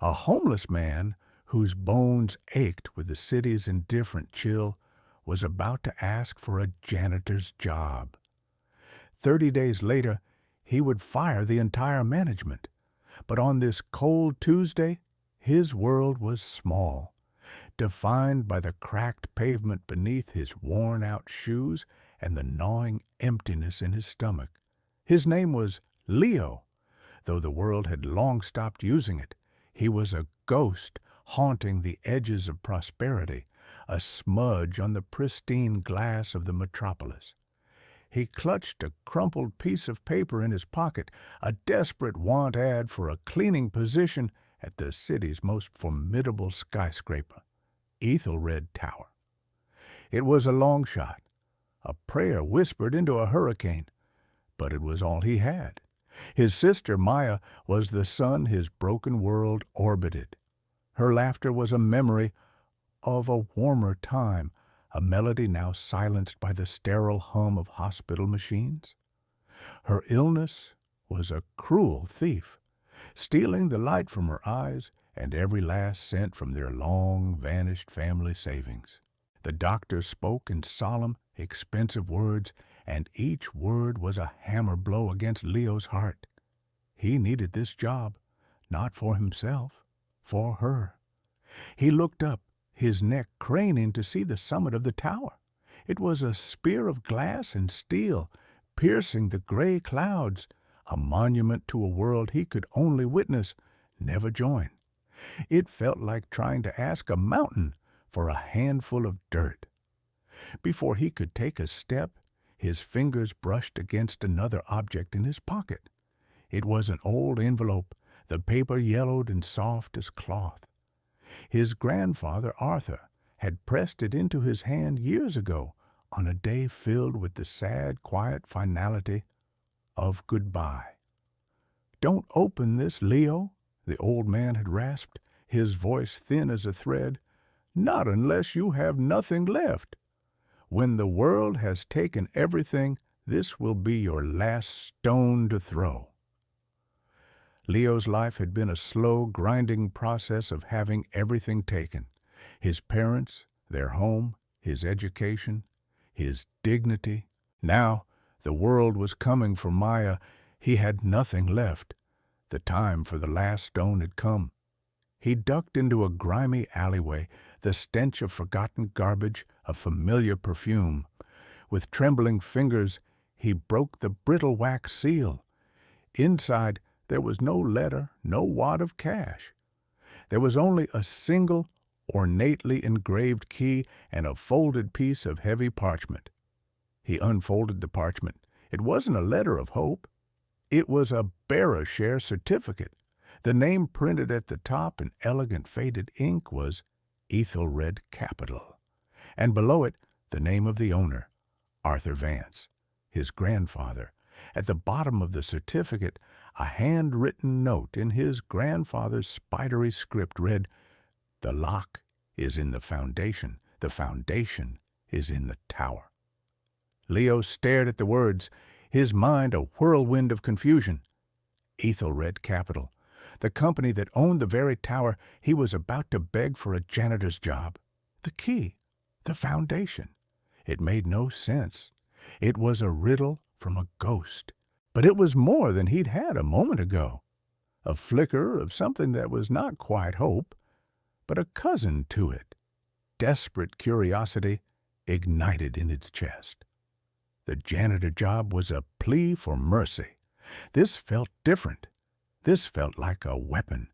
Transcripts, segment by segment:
A homeless man whose bones ached with the city's indifferent chill was about to ask for a janitor's job. 30 days later, he would fire the entire management. But on this cold Tuesday, his world was small, defined by the cracked pavement beneath his worn-out shoes and the gnawing emptiness in his stomach. His name was Leo, though the world had long stopped using it. He was a ghost haunting the edges of prosperity, a smudge on the pristine glass of the metropolis. He clutched a crumpled piece of paper in his pocket, a desperate want ad for a cleaning position at the city's most formidable skyscraper, Ethelred Tower. It was a long shot, a prayer whispered into a hurricane, but it was all he had. His sister Maya was the sun his broken world orbited. Her laughter was a memory of a warmer time, a melody now silenced by the sterile hum of hospital machines. Her illness was a cruel thief, stealing the light from her eyes and every last cent from their long-vanished family savings. The doctor spoke in solemn, expensive words, and each word was a hammer blow against Leo's heart. He needed this job, not for himself, for her. He looked up, his neck craning to see the summit of the tower. It was a spear of glass and steel, piercing the gray clouds, a monument to a world he could only witness, never join. It felt like trying to ask a mountain for a handful of dirt. Before he could take a step, his fingers brushed against another object in his pocket. It was an old envelope, the paper yellowed and soft as cloth. His grandfather, Arthur, had pressed it into his hand years ago on a day filled with the sad, quiet finality of goodbye. "Don't open this, Leo," the old man had rasped, his voice thin as a thread. "Not unless you have nothing left. When the world has taken everything, this will be your last stone to throw." Leo's life had been a slow, grinding process of having everything taken. His parents, their home, his education, his dignity. Now the world was coming for Maya. He had nothing left. The time for the last stone had come. He ducked into a grimy alleyway, the stench of forgotten garbage, a familiar perfume. With trembling fingers, he broke the brittle wax seal. Inside, there was no letter, no wad of cash. There was only a single, ornately engraved key and a folded piece of heavy parchment. He unfolded the parchment. It wasn't a letter of hope. It was a bearer share certificate. The name printed at the top in elegant faded ink was Ethelred Capital, and below it the name of the owner, Arthur Vance, his grandfather. At the bottom of the certificate, a handwritten note in his grandfather's spidery script read, "The lock is in the foundation is in the tower." Leo stared at the words, his mind a whirlwind of confusion. Ethelred Capital, the company that owned the very tower he was about to beg for a janitor's job. The key, the foundation. It made no sense. It was a riddle from a ghost. But it was more than he'd had a moment ago. A flicker of something that was not quite hope, but a cousin to it. Desperate curiosity ignited in its chest. The janitor job was a plea for mercy. This felt different. This felt like a weapon.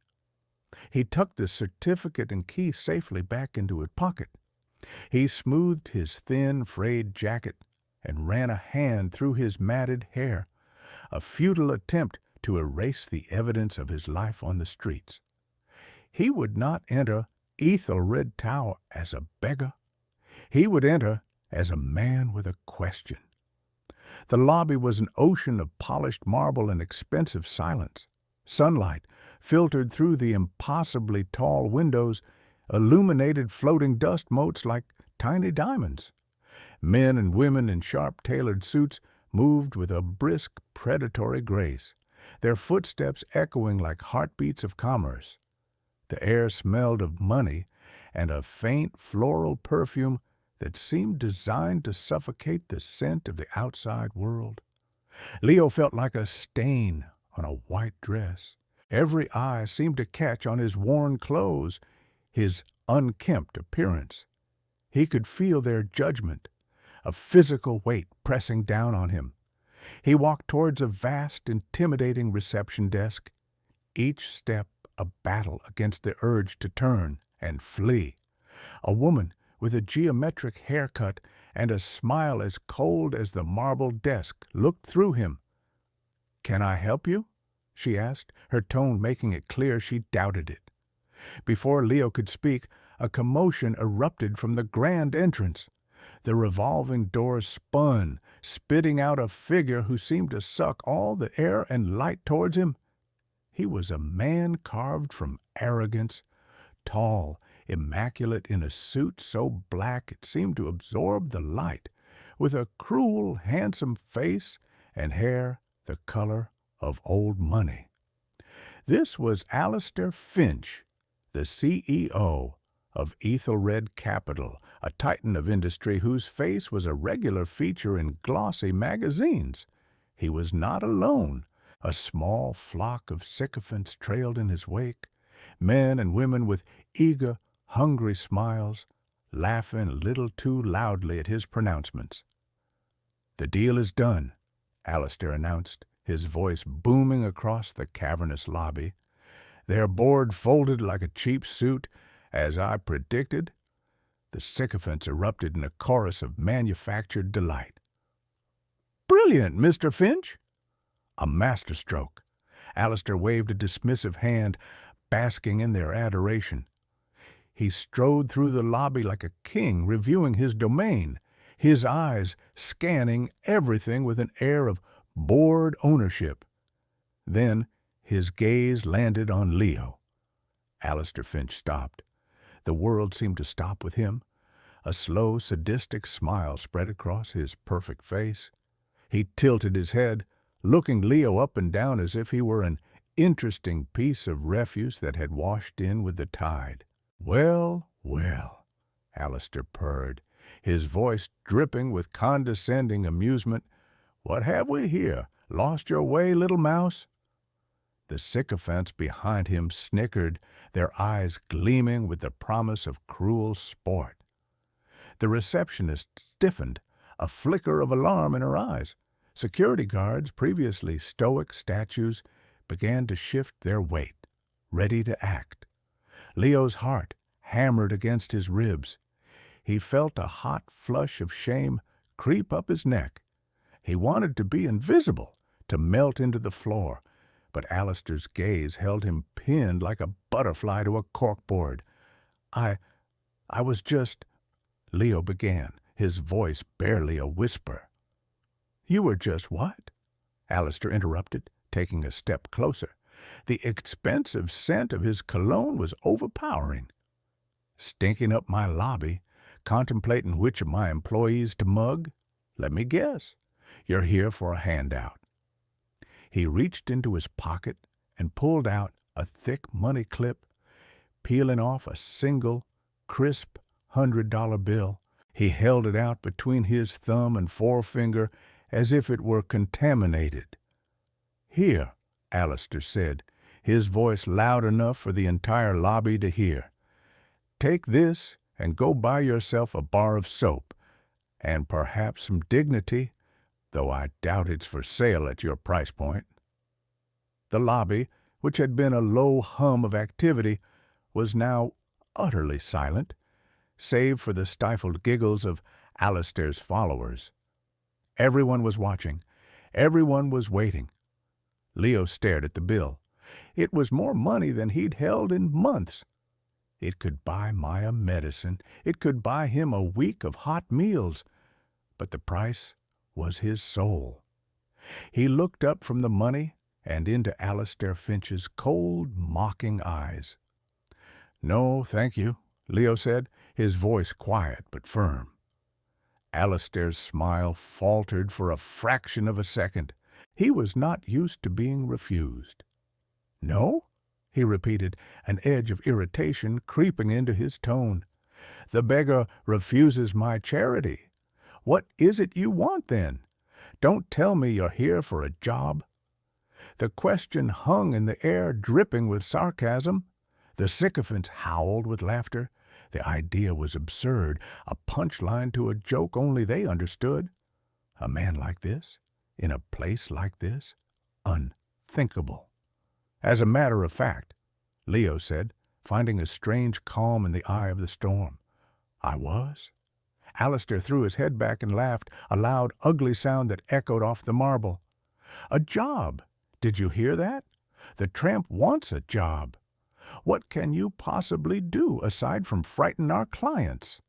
He tucked the certificate and key safely back into his pocket. He smoothed his thin, frayed jacket and ran a hand through his matted hair, a futile attempt to erase the evidence of his life on the streets. He would not enter Ethelred Tower as a beggar. He would enter as a man with a question. The lobby was an ocean of polished marble and expensive silence. Sunlight, filtered through the impossibly tall windows, illuminated floating dust motes like tiny diamonds. Men and women in sharp-tailored suits moved with a brisk, predatory grace, their footsteps echoing like heartbeats of commerce. The air smelled of money and a faint floral perfume that seemed designed to suffocate the scent of the outside world. Leo felt like a stain on a white dress. Every eye seemed to catch on his worn clothes, his unkempt appearance. He could feel their judgment, a physical weight pressing down on him. He walked towards a vast, intimidating reception desk, each step a battle against the urge to turn and flee. A woman with a geometric haircut and a smile as cold as the marble desk looked through him. "Can I help you?" she asked, her tone making it clear she doubted it. Before Leo could speak, a commotion erupted from the grand entrance. The revolving doors spun, spitting out a figure who seemed to suck all the air and light towards him. He was a man carved from arrogance, tall, immaculate in a suit so black it seemed to absorb the light, with a cruel, handsome face and hair the color of old money. This was Alistair Finch, the CEO of Ethelred Capital, a titan of industry whose face was a regular feature in glossy magazines. He was not alone. A small flock of sycophants trailed in his wake, men and women with eager, hungry smiles, laughing a little too loudly at his pronouncements. "The deal is done," Alistair announced, his voice booming across the cavernous lobby. "Their board folded like a cheap suit, as I predicted." The sycophants erupted in a chorus of manufactured delight. "Brilliant, Mr. Finch!" A masterstroke. Alistair waved a dismissive hand, basking in their adoration. He strode through the lobby like a king reviewing his domain, his eyes scanning everything with an air of bored ownership. Then his gaze landed on Leo. Alistair Finch stopped. The world seemed to stop with him. A slow, sadistic smile spread across his perfect face. He tilted his head, looking Leo up and down as if he were an interesting piece of refuse that had washed in with the tide. "Well, well," Alistair purred, his voice dripping with condescending amusement. "What have we here? Lost your way, little mouse?" The sycophants behind him snickered, their eyes gleaming with the promise of cruel sport. The receptionist stiffened, a flicker of alarm in her eyes. Security guards, previously stoic statues, began to shift their weight, ready to act. Leo's heart hammered against his ribs. He felt a hot flush of shame creep up his neck. He wanted to be invisible, to melt into the floor, but Alistair's gaze held him pinned like a butterfly to a corkboard. I was just," Leo began, his voice barely a whisper. "You were just what?" Alistair interrupted, taking a step closer. The expensive scent of his cologne was overpowering. "Stinking up my lobby, contemplating which of my employees to mug? Let me guess. You're here for a handout." He reached into his pocket and pulled out a thick money clip, peeling off a single, crisp $100 bill. He held it out between his thumb and forefinger as if it were contaminated. "Here," Alistair said, his voice loud enough for the entire lobby to hear. "Take this and go buy yourself a bar of soap, and perhaps some dignity, though I doubt it's for sale at your price point." The lobby, which had been a low hum of activity, was now utterly silent, save for the stifled giggles of Alistair's followers. Everyone was watching. Everyone was waiting. Leo stared at the bill. It was more money than he'd held in months. It could buy Maya medicine. It could buy him a week of hot meals. But the price was his soul. He looked up from the money and into Alistair Finch's cold, mocking eyes. "No, thank you," Leo said, his voice quiet but firm. Alistair's smile faltered for a fraction of a second. He was not used to being refused. "No?" he repeated, an edge of irritation creeping into his tone. "The beggar refuses my charity. What is it you want, then? Don't tell me you're here for a job." The question hung in the air, dripping with sarcasm. The sycophants howled with laughter. The idea was absurd, a punchline to a joke only they understood. A man like this, in a place like this? Unthinkable. "As a matter of fact," Leo said, finding a strange calm in the eye of the storm. "I was?" Alistair threw his head back and laughed, a loud, ugly sound that echoed off the marble. "A job! Did you hear that? The tramp wants a job. What can you possibly do aside from frighten our clients?"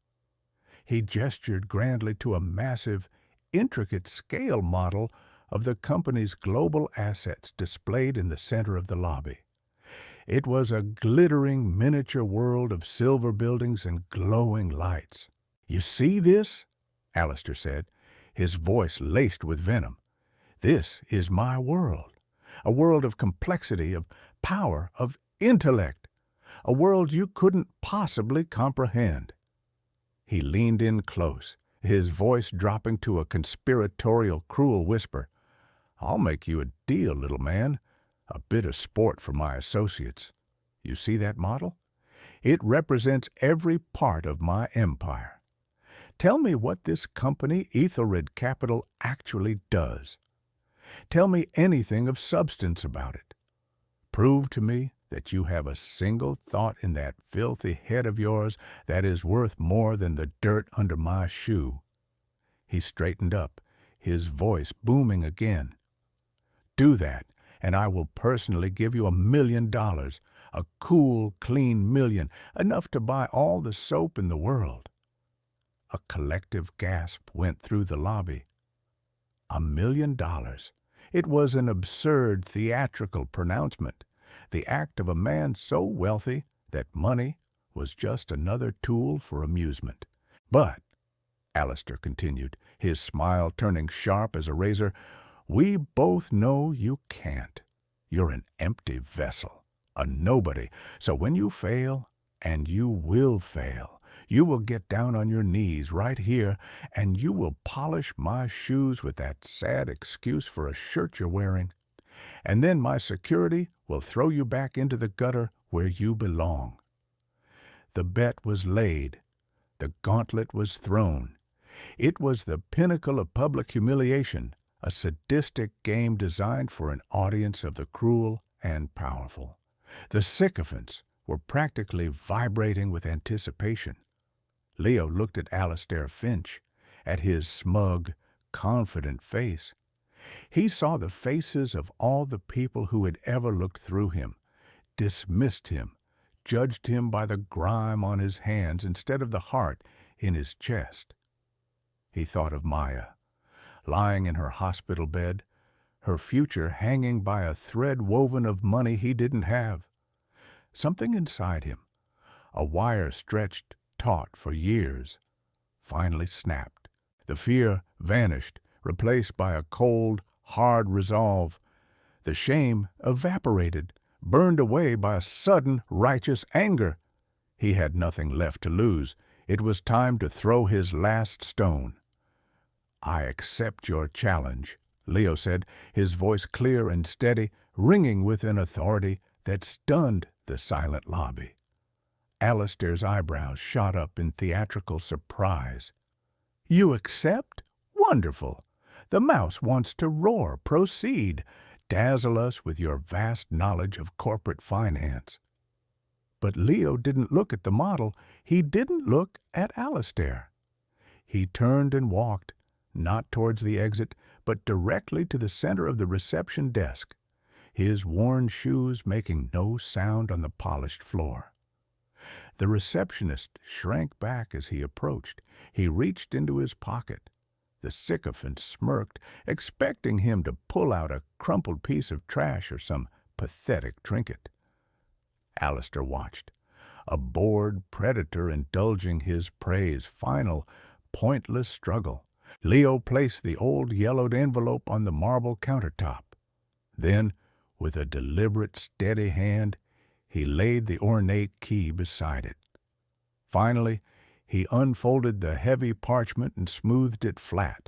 He gestured grandly to a massive, intricate scale model of the company's global assets displayed in the center of the lobby. It was a glittering miniature world of silver buildings and glowing lights. "You see this?" Alistair said, his voice laced with venom. "This is my world. A world of complexity, of power, of intellect. A world you couldn't possibly comprehend." He leaned in close, his voice dropping to a conspiratorial, cruel whisper. "I'll make you a deal, little man. A bit of sport for my associates. You see that model? It represents every part of my empire. Tell me what this company, Ethelred Capital, actually does. Tell me anything of substance about it. Prove to me that you have a single thought in that filthy head of yours that is worth more than the dirt under my shoe." He straightened up, his voice booming again. "Do that, and I will personally give you $1 million, a cool, clean million, enough to buy all the soap in the world." A collective gasp went through the lobby. $1 million. It was an absurd theatrical pronouncement, the act of a man so wealthy that money was just another tool for amusement. "But," Alistair continued, his smile turning sharp as a razor, "we both know you can't. You're an empty vessel, a nobody. So when you fail, and you will fail, you will get down on your knees right here, and you will polish my shoes with that sad excuse for a shirt you're wearing. And then my security will throw you back into the gutter where you belong." The bet was laid. The gauntlet was thrown. It was the pinnacle of public humiliation, a sadistic game designed for an audience of the cruel and powerful. The sycophants were practically vibrating with anticipation. Leo looked at Alistair Finch, at his smug, confident face. He saw the faces of all the people who had ever looked through him, dismissed him, judged him by the grime on his hands instead of the heart in his chest. He thought of Maya, lying in her hospital bed, her future hanging by a thread woven of money he didn't have. Something inside him, a wire stretched taut for years, finally snapped. The fear vanished, replaced by a cold, hard resolve. The shame evaporated, burned away by a sudden, righteous anger. He had nothing left to lose. It was time to throw his last stone. "I accept your challenge," Leo said, his voice clear and steady, ringing with an authority that stunned the silent lobby. Alistair's eyebrows shot up in theatrical surprise. "You accept? Wonderful! The mouse wants to roar. Proceed. Dazzle us with your vast knowledge of corporate finance." But Leo didn't look at the model. He didn't look at Alistair. He turned and walked, not towards the exit, but directly to the center of the reception desk, his worn shoes making no sound on the polished floor. The receptionist shrank back as he approached. He reached into his pocket. The sycophant smirked, expecting him to pull out a crumpled piece of trash or some pathetic trinket. Alistair watched, a bored predator indulging his prey's final, pointless struggle. Leo placed the old yellowed envelope on the marble countertop. Then, with a deliberate, steady hand, He laid the ornate key beside it. Finally, he unfolded the heavy parchment and smoothed it flat.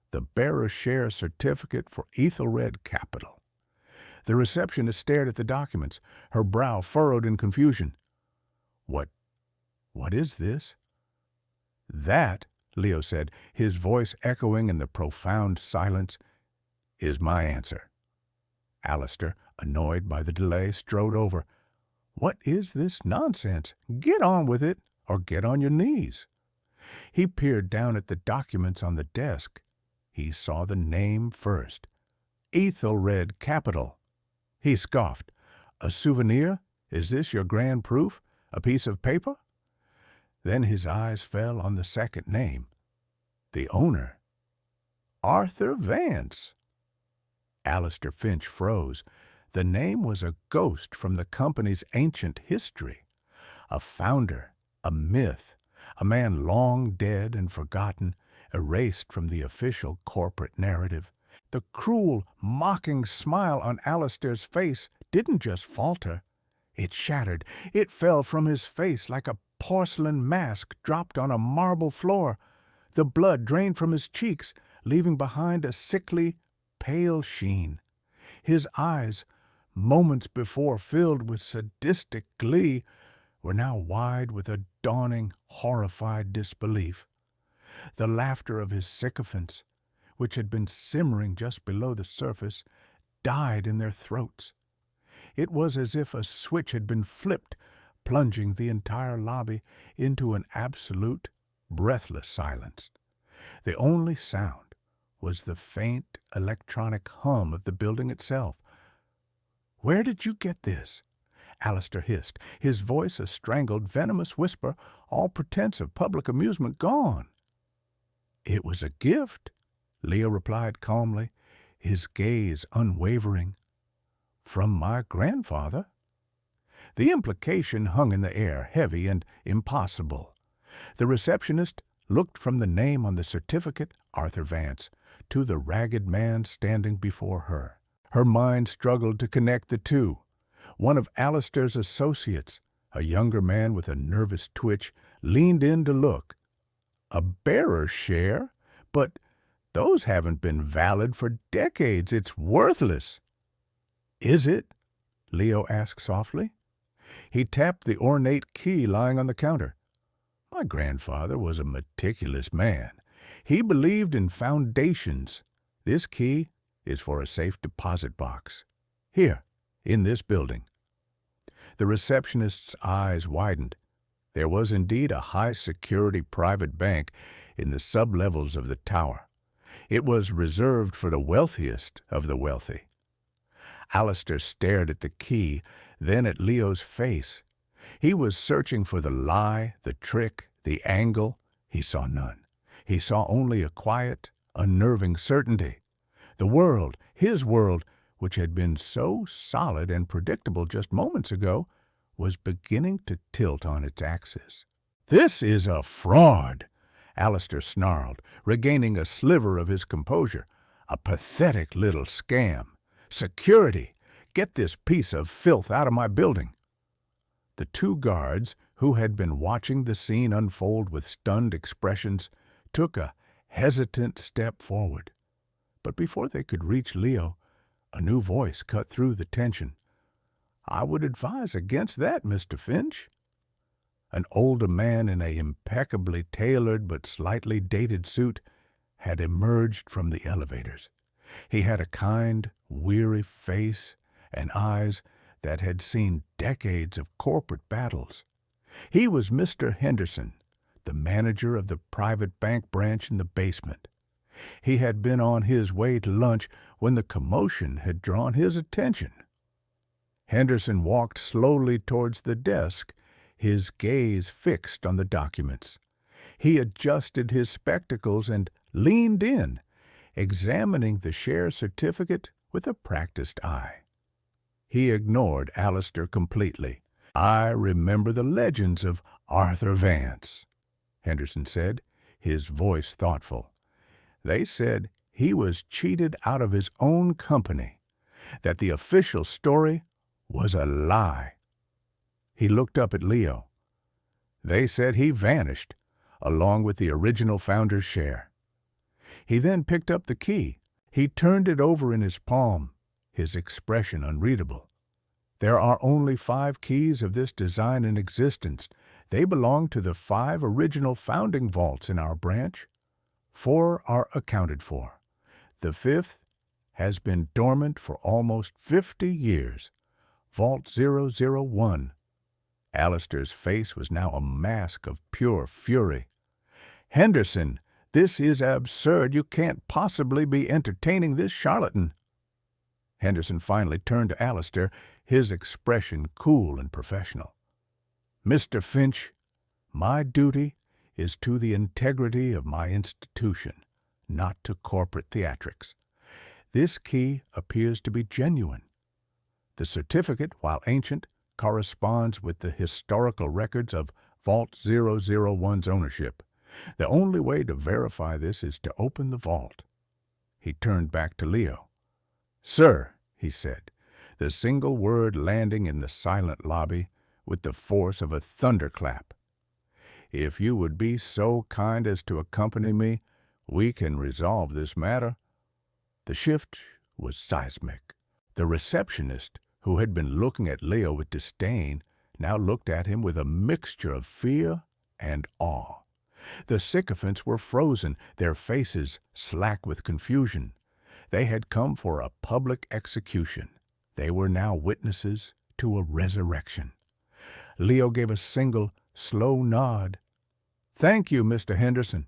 The bearer share certificate for Ethelred Capital. The receptionist stared at the documents, her brow furrowed in confusion. What is this? That, Leo said, his voice echoing in the profound silence, is my answer. Alistair, annoyed by the delay, strode over. What is this nonsense? Get on with it, or get on your knees. He peered down at the documents on the desk. He saw the name first. Ethelred Capital. He scoffed. A souvenir? Is this your grand proof? A piece of paper? Then his eyes fell on the second name. The owner. Arthur Vance. Alistair Finch froze. The name was a ghost from the company's ancient history. A founder, a myth, a man long dead and forgotten, erased from the official corporate narrative. The cruel, mocking smile on Alistair's face didn't just falter. It shattered. It fell from his face like a porcelain mask dropped on a marble floor. The blood drained from his cheeks, leaving behind a sickly, pale sheen. His eyes, moments before filled with sadistic glee, were now wide with a dawning, horrified disbelief. The laughter of his sycophants, which had been simmering just below the surface, died in their throats. It was as if a switch had been flipped, plunging the entire lobby into an absolute, breathless silence. The only sound was the faint electronic hum of the building itself. "Where did you get this?" Alistair hissed, his voice a strangled, venomous whisper, all pretense of public amusement gone. "It was a gift," Leo replied calmly, his gaze unwavering. "From my grandfather." The implication hung in the air, heavy and impossible. The receptionist looked from the name on the certificate, Arthur Vance, to the ragged man standing before her. Her mind struggled to connect the two. One of Alistair's associates, a younger man with a nervous twitch, leaned in to look. "A bearer's share? But those haven't been valid for decades. It's worthless." "Is it?" Leo asked softly. He tapped the ornate key lying on the counter. "My grandfather was a meticulous man. He believed in foundations. This key is for a safe deposit box. Here, in this building." The receptionist's eyes widened. There was indeed a high-security private bank in the sublevels of the tower. It was reserved for the wealthiest of the wealthy. Alistair stared at the key, then at Leo's face. He was searching for the lie, the trick, the angle. He saw none. He saw only a quiet, unnerving certainty. The world, his world, which had been so solid and predictable just moments ago, was beginning to tilt on its axis. "This is a fraud," Alistair snarled, regaining a sliver of his composure. "A pathetic little scam. Security! Get this piece of filth out of my building." The two guards, who had been watching the scene unfold with stunned expressions, took a hesitant step forward. But before they could reach Leo, a new voice cut through the tension. "I would advise against that, Mr. Finch." An older man in an impeccably tailored but slightly dated suit had emerged from the elevators. He had a kind, weary face and eyes that had seen decades of corporate battles. He was Mr. Henderson, the manager of the private bank branch in the basement. He had been on his way to lunch when the commotion had drawn his attention. Henderson walked slowly towards the desk, his gaze fixed on the documents. He adjusted his spectacles and leaned in, examining the share certificate with a practiced eye. He ignored Alistair completely. "I remember the legends of Arthur Vance," Henderson said, his voice thoughtful. "They said he was cheated out of his own company, that the official story was a lie. He looked up at Leo. They said he vanished, along with the original founder's share. He then picked up the key. He turned it over in his palm, his expression unreadable. There are only 5 keys of this design in existence. They belong to the 5 original founding vaults in our branch. 4 are accounted for. The 5th has been dormant for almost 50 years. Vault 001. Alistair's face was now a mask of pure fury. Henderson, this is absurd. You can't possibly be entertaining this charlatan. Henderson finally turned to Alistair, his expression cool and professional. Mr. Finch, my duty is to the integrity of my institution, not to corporate theatrics. This key appears to be genuine. The certificate, while ancient, corresponds with the historical records of Vault 001's ownership. The only way to verify this is to open the vault. He turned back to Leo. Sir, he said, the single word landing in the silent lobby with the force of a thunderclap. If you would be so kind as to accompany me, we can resolve this matter. The shift was seismic. The receptionist, who had been looking at Leo with disdain, now looked at him with a mixture of fear and awe. The sycophants were frozen, their faces slack with confusion. They had come for a public execution. They were now witnesses to a resurrection. Leo gave a single, slow nod. Thank you, Mr. Henderson.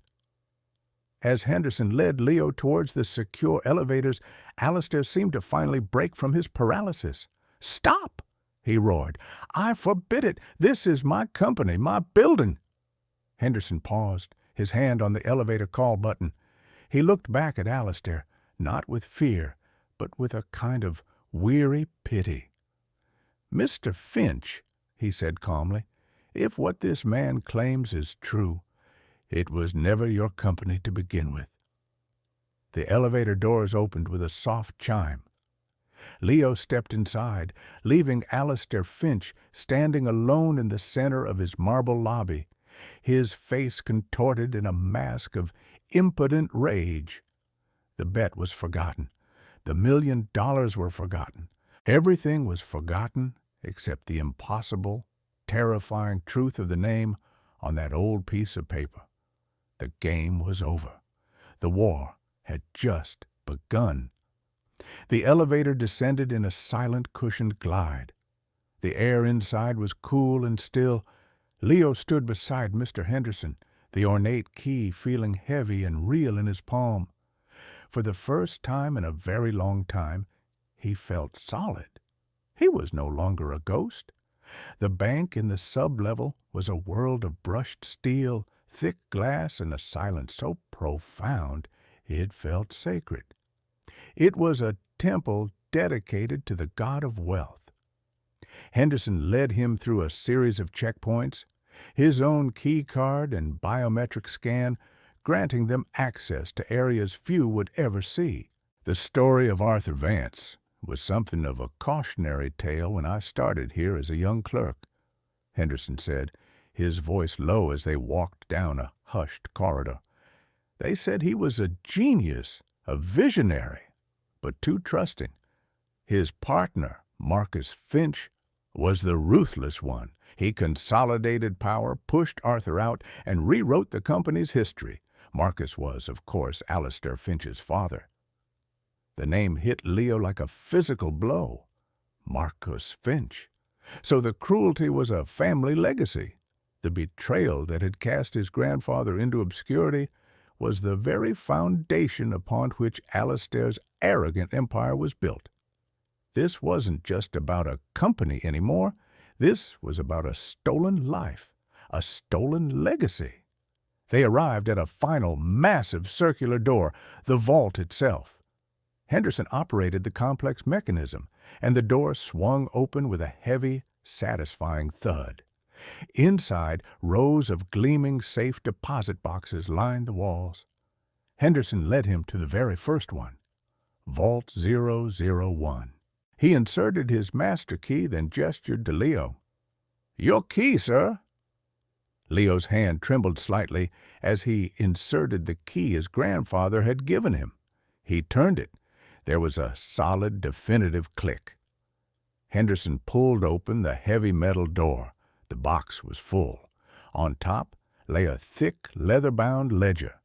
As Henderson led Leo towards the secure elevators, Alistair seemed to finally break from his paralysis. Stop! He roared. I forbid it. This is my company, my building. Henderson paused, his hand on the elevator call button. He looked back at Alistair, not with fear, but with a kind of weary pity. Mr. Finch, he said calmly, if what this man claims is true, it was never your company to begin with. The elevator doors opened with a soft chime. Leo stepped inside, leaving Alistair Finch standing alone in the center of his marble lobby, his face contorted in a mask of impotent rage. The bet was forgotten. The $1 million were forgotten. Everything was forgotten except the impossible, terrifying truth of the name on that old piece of paper. The game was over. The war had just begun. The elevator descended in a silent, cushioned glide. The air inside was cool and still. Leo stood beside Mr. Henderson, the ornate key feeling heavy and real in his palm. For the first time in a very long time, he felt solid. He was no longer a ghost. The bank in the sub-level was a world of brushed steel, thick glass, and a silence so profound it felt sacred. It was a temple dedicated to the god of wealth. Henderson led him through a series of checkpoints, his own key card and biometric scan, granting them access to areas few would ever see. The story of Arthur Vance was something of a cautionary tale when I started here as a young clerk, Henderson said, his voice low as they walked down a hushed corridor. They said he was a genius, a visionary, but too trusting. His partner, Marcus Finch, was the ruthless one. He consolidated power, pushed Arthur out, and rewrote the company's history. Marcus was, of course, Alistair Finch's father. The name hit Leo like a physical blow. Marcus Finch. So the cruelty was a family legacy. The betrayal that had cast his grandfather into obscurity was the very foundation upon which Alistair's arrogant empire was built. This wasn't just about a company anymore. This was about a stolen life, a stolen legacy. They arrived at a final massive circular door, the vault itself. Henderson operated the complex mechanism, and the door swung open with a heavy, satisfying thud. Inside, rows of gleaming safe deposit boxes lined the walls. Henderson led him to the very first one, Vault 001. He inserted his master key, then gestured to Leo. "Your key, sir." Leo's hand trembled slightly as he inserted the key his grandfather had given him. He turned it. There was a solid, definitive click. Henderson pulled open the heavy metal door. The box was full. On top lay a thick, leather-bound ledger.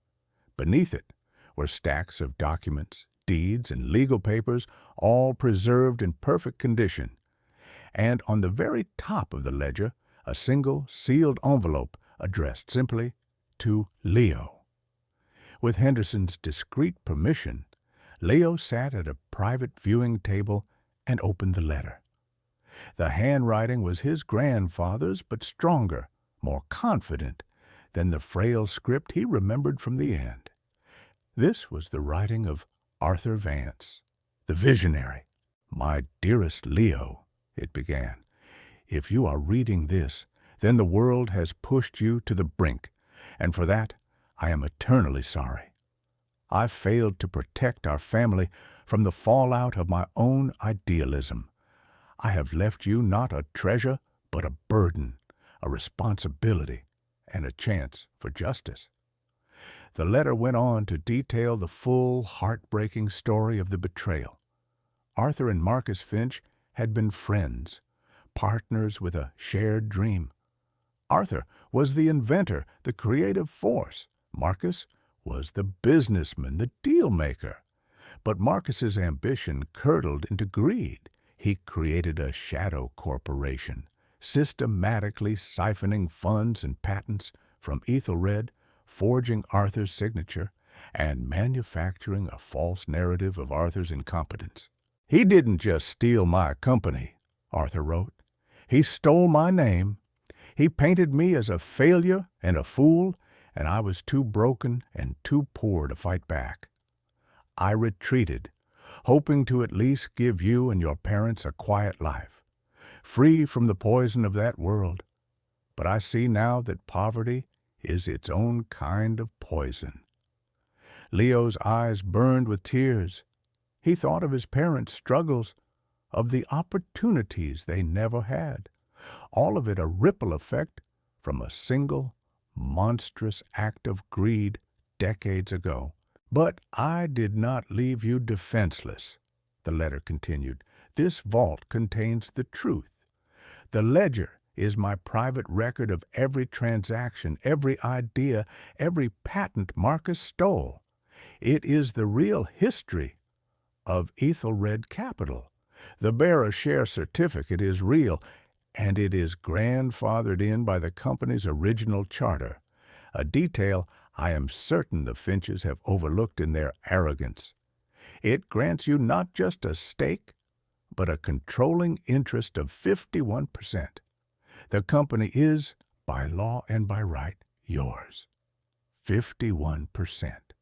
Beneath it were stacks of documents, deeds, and legal papers, all preserved in perfect condition. And on the very top of the ledger, a single sealed envelope addressed simply to Leo. With Henderson's discreet permission, Leo sat at a private viewing table and opened the letter. The handwriting was his grandfather's, but stronger, more confident than the frail script he remembered from the end. This was the writing of Arthur Vance, the visionary. "My dearest Leo," it began, "if you are reading this, then the world has pushed you to the brink, and for that I am eternally sorry. I failed to protect our family from the fallout of my own idealism. I have left you not a treasure, but a burden, a responsibility, and a chance for justice." The letter went on to detail the full, heartbreaking story of the betrayal. Arthur and Marcus Finch had been friends, partners with a shared dream. Arthur was the inventor, the creative force. Marcus was the businessman, the deal-maker. But Marcus's ambition curdled into greed. He created a shadow corporation, systematically siphoning funds and patents from Ethelred, forging Arthur's signature, and manufacturing a false narrative of Arthur's incompetence. "He didn't just steal my company," Arthur wrote. "He stole my name. He painted me as a failure and a fool, and I was too broken and too poor to fight back. I retreated, hoping to at least give you and your parents a quiet life, free from the poison of that world. But I see now that poverty is its own kind of poison." Leo's eyes burned with tears. He thought of his parents' struggles, of the opportunities they never had, all of it a ripple effect from a single, monstrous act of greed decades ago. "But I did not leave you defenseless," the letter continued. "This vault contains the truth. The ledger is my private record of every transaction, every idea, every patent Marcus stole. It is the real history of Ethelred Capital. The bearer share certificate is real, and it is grandfathered in by the company's original charter, a detail I am certain the Finches have overlooked in their arrogance. It grants you not just a stake, but a controlling interest of 51%. The company is, by law and by right, yours. 51%.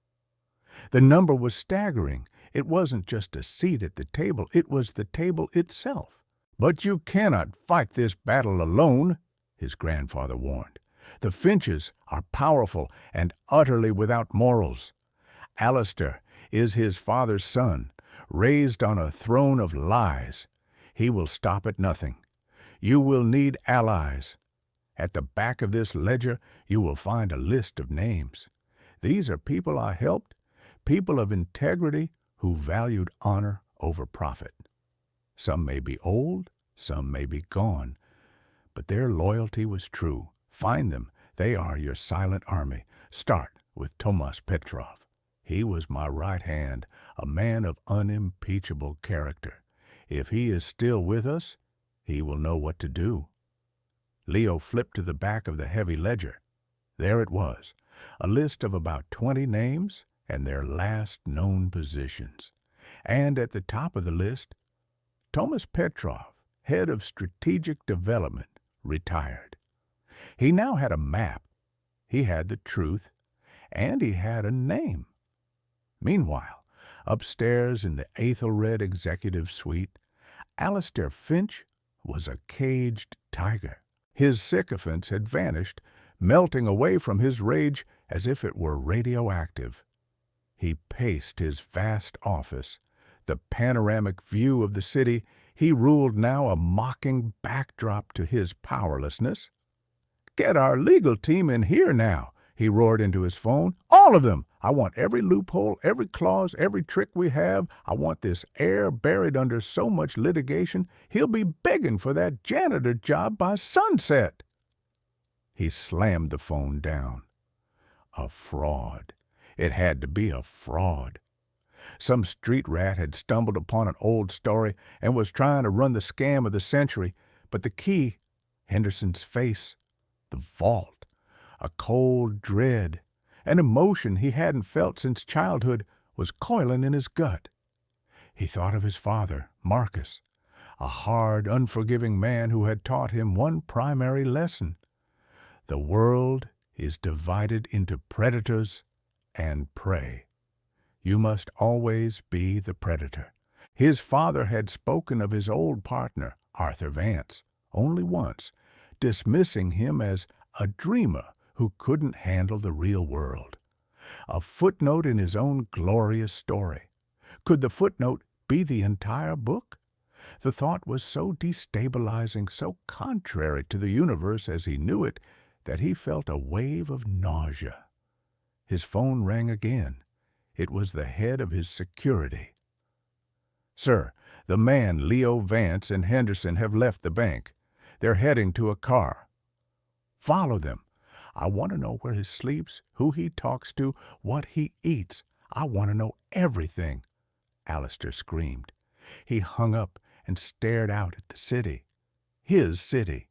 The number was staggering. It wasn't just a seat at the table, it was the table itself. "But you cannot fight this battle alone," his grandfather warned. "The Finches are powerful and utterly without morals. Alistair is his father's son, raised on a throne of lies. He will stop at nothing. You will need allies. At the back of this ledger you will find a list of names. These are people I helped, people of integrity who valued honor over profit. Some may be old, some may be gone, but their loyalty was true. Find them. They are your silent army. Start with Tomas Petrov. He was my right hand, a man of unimpeachable character. If he is still with us, he will know what to do." Leo flipped to the back of the heavy ledger. There it was, a list of about 20 names and their last known positions. And at the top of the list, Tomas Petrov, head of strategic development, retired. He now had a map, he had the truth, and he had a name. Meanwhile, upstairs in the Ethelred executive suite, Alistair Finch was a caged tiger. His sycophants had vanished, melting away from his rage as if it were radioactive. He paced his vast office, the panoramic view of the city He ruled now a mocking backdrop to his powerlessness. "Get our legal team in here now," he roared into his phone. "All of them! I want every loophole, every clause, every trick we have. I want this heir buried under so much litigation, he'll be begging for that janitor job by sunset." He slammed the phone down. A fraud. It had to be a fraud. Some street rat had stumbled upon an old story and was trying to run the scam of the century, but the key, Henderson's face, the vault, a cold dread, an emotion he hadn't felt since childhood, was coiling in his gut. He thought of his father, Marcus, a hard, unforgiving man who had taught him one primary lesson. The world is divided into predators and prey. You must always be the predator. His father had spoken of his old partner, Arthur Vance, only once, dismissing him as a dreamer who couldn't handle the real world. A footnote in his own glorious story. Could the footnote be the entire book? The thought was so destabilizing, so contrary to the universe as he knew it, that he felt a wave of nausea. His phone rang again. It was the head of his security. "Sir, the man Leo Vance and Henderson have left the bank. They're heading to a car." "Follow them. I want to know where he sleeps, who he talks to, what he eats. I want to know everything," Alistair screamed. He hung up and stared out at the city. His city.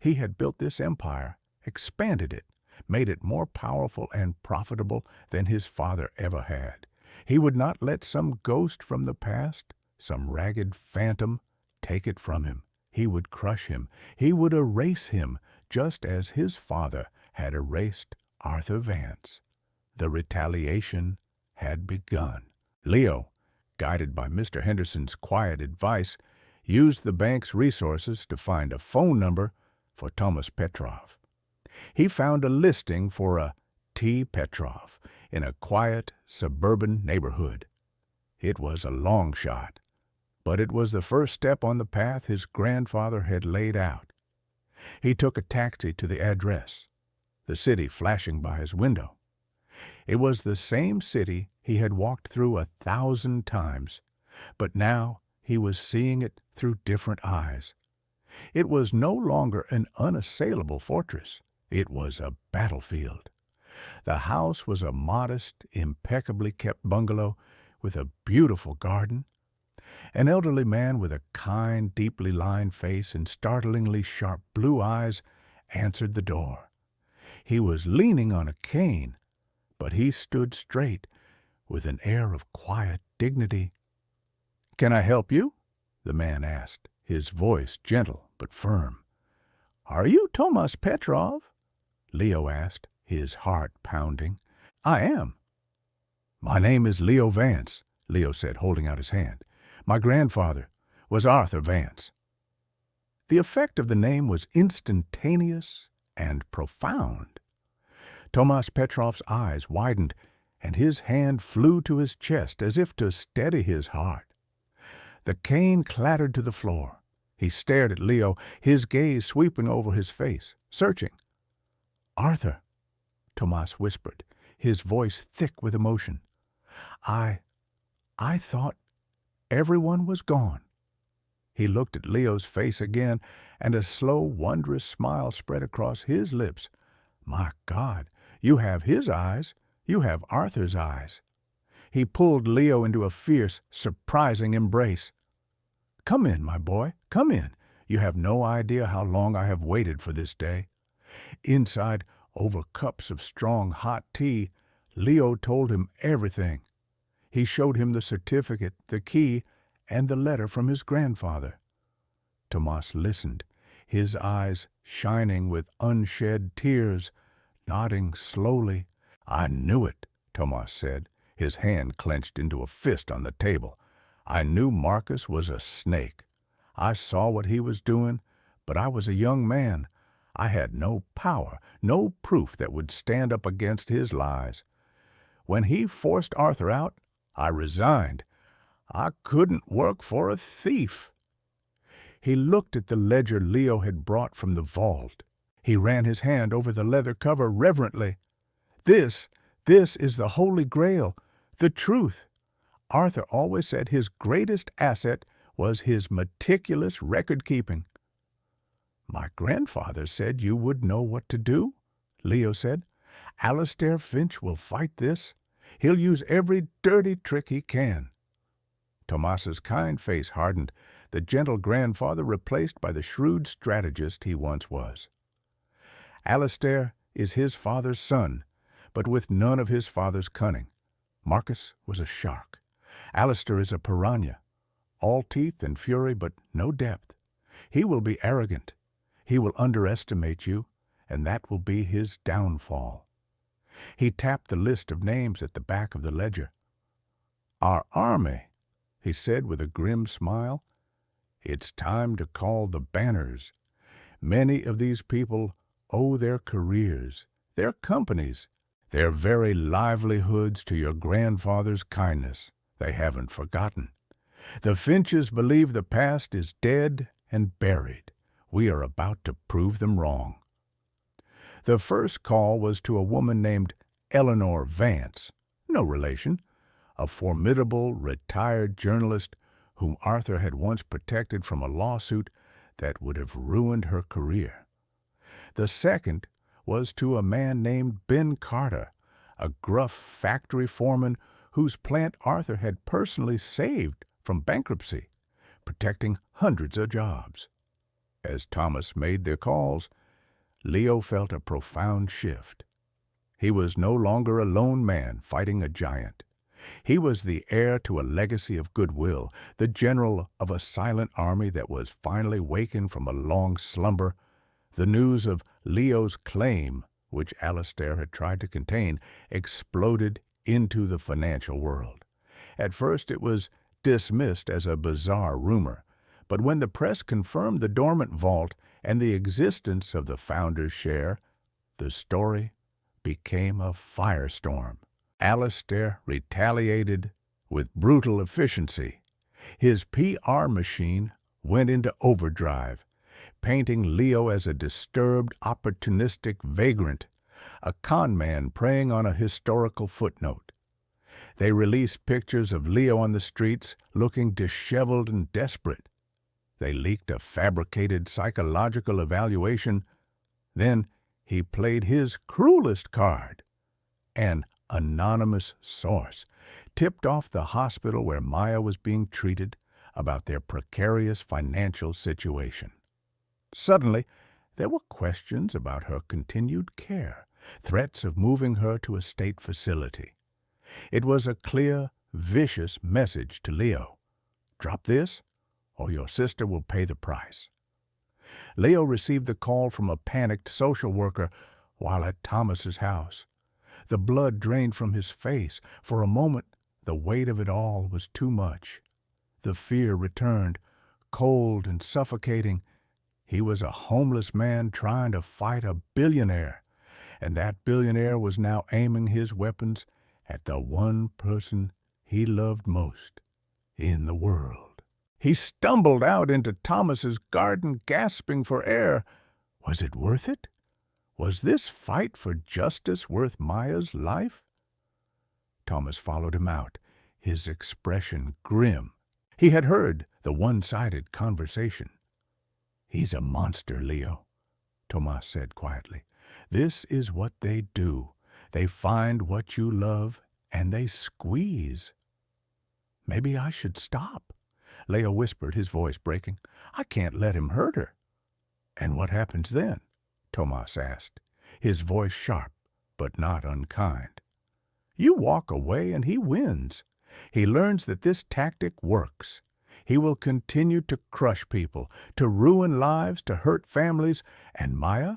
He had built this empire, expanded it, made it more powerful and profitable than his father ever had. He would not let some ghost from the past, some ragged phantom, take it from him. He would crush him. He would erase him, just as his father had erased Arthur Vance. The retaliation had begun. Leo, guided by Mr. Henderson's quiet advice, used the bank's resources to find a phone number for Thomas Petrov. He found a listing for a T. Petrov in a quiet suburban neighborhood. It was a long shot, but it was the first step on the path his grandfather had laid out. He took a taxi to the address, the city flashing by his window. It was the same city he had walked through 1,000 times, but now he was seeing it through different eyes. It was no longer an unassailable fortress. It was a battlefield. The house was a modest, impeccably kept bungalow with a beautiful garden. An elderly man with a kind, deeply lined face and startlingly sharp blue eyes answered the door. He was leaning on a cane, but he stood straight with an air of quiet dignity. "Can I help you?" the man asked, his voice gentle but firm. "Are you Tomas Petrov?" Leo asked, his heart pounding. "I am." "My name is Leo Vance," Leo said, holding out his hand. "My grandfather was Arthur Vance." The effect of the name was instantaneous and profound. Tomas Petrov's eyes widened, and his hand flew to his chest as if to steady his heart. The cane clattered to the floor. He stared at Leo, his gaze sweeping over his face, searching. "Arthur," Tomas whispered, his voice thick with emotion. I thought everyone was gone." He looked at Leo's face again, and a slow, wondrous smile spread across his lips. "My God, you have his eyes. You have Arthur's eyes." He pulled Leo into a fierce, surprising embrace. "Come in, my boy, come in. You have no idea how long I have waited for this day." Inside, over cups of strong, hot tea, Leo told him everything. He showed him the certificate, the key, and the letter from his grandfather. Tomas listened, his eyes shining with unshed tears, nodding slowly. "I knew it," Tomas said, his hand clenched into a fist on the table. "I knew Marcus was a snake. I saw what he was doing, but I was a young man. I had no power, no proof that would stand up against his lies. When he forced Arthur out, I resigned. I couldn't work for a thief." He looked at the ledger Leo had brought from the vault. He ran his hand over the leather cover reverently. This is the Holy Grail, the truth. Arthur always said his greatest asset was his meticulous record-keeping. "My grandfather said you would know what to do," Leo said. "Alistair Finch will fight this. He'll use every dirty trick he can." Tomas's kind face hardened, the gentle grandfather replaced by the shrewd strategist he once was. Alistair is his father's son, but with none of his father's cunning. Marcus was a shark. Alistair is a piranha, all teeth and fury, but no depth. He will be arrogant. He will underestimate you, and that will be his downfall. He tapped the list of names at the back of the ledger. "Our army," he said with a grim smile. "It's time to call the banners. Many of these people owe their careers, their companies, their very livelihoods to your grandfather's kindness. They haven't forgotten. The Finches believe the past is dead and buried. We are about to prove them wrong." The first call was to a woman named Eleanor Vance, no relation, a formidable retired journalist whom Arthur had once protected from a lawsuit that would have ruined her career. The second was to a man named Ben Carter, a gruff factory foreman whose plant Arthur had personally saved from bankruptcy, protecting hundreds of jobs. As Thomas made the calls, Leo felt a profound shift. He was no longer a lone man fighting a giant. He was the heir to a legacy of goodwill, the general of a silent army that was finally wakened from a long slumber. The news of Leo's claim, which Alistair had tried to contain, exploded into the financial world. At first it was dismissed as a bizarre rumor, but when the press confirmed the dormant vault and the existence of the founder's share, the story became a firestorm. Alistair retaliated with brutal efficiency. His PR machine went into overdrive, painting Leo as a disturbed, opportunistic vagrant, a con man preying on a historical footnote. They released pictures of Leo on the streets looking disheveled and desperate. They leaked a fabricated psychological evaluation. Then he played his cruelest card. An anonymous source tipped off the hospital where Maya was being treated about their precarious financial situation. Suddenly, there were questions about her continued care, threats of moving her to a state facility. It was a clear, vicious message to Leo. Drop this, or your sister will pay the price. Leo received the call from a panicked social worker while at Thomas's house. The blood drained from his face. For a moment, the weight of it all was too much. The fear returned, cold and suffocating. He was a homeless man trying to fight a billionaire, and that billionaire was now aiming his weapons at the one person he loved most in the world. He stumbled out into Thomas's garden, gasping for air. Was it worth it? Was this fight for justice worth Maya's life? Thomas followed him out, his expression grim. He had heard the one-sided conversation. "He's a monster, Leo," Tomas said quietly. "This is what they do. They find what you love, and they squeeze." "Maybe I should stop," Leo whispered, his voice breaking. "I can't let him hurt her." "And what happens then?" Tomas asked, his voice sharp but not unkind. "You walk away and he wins. He learns that this tactic works. He will continue to crush people, to ruin lives, to hurt families, and Maya?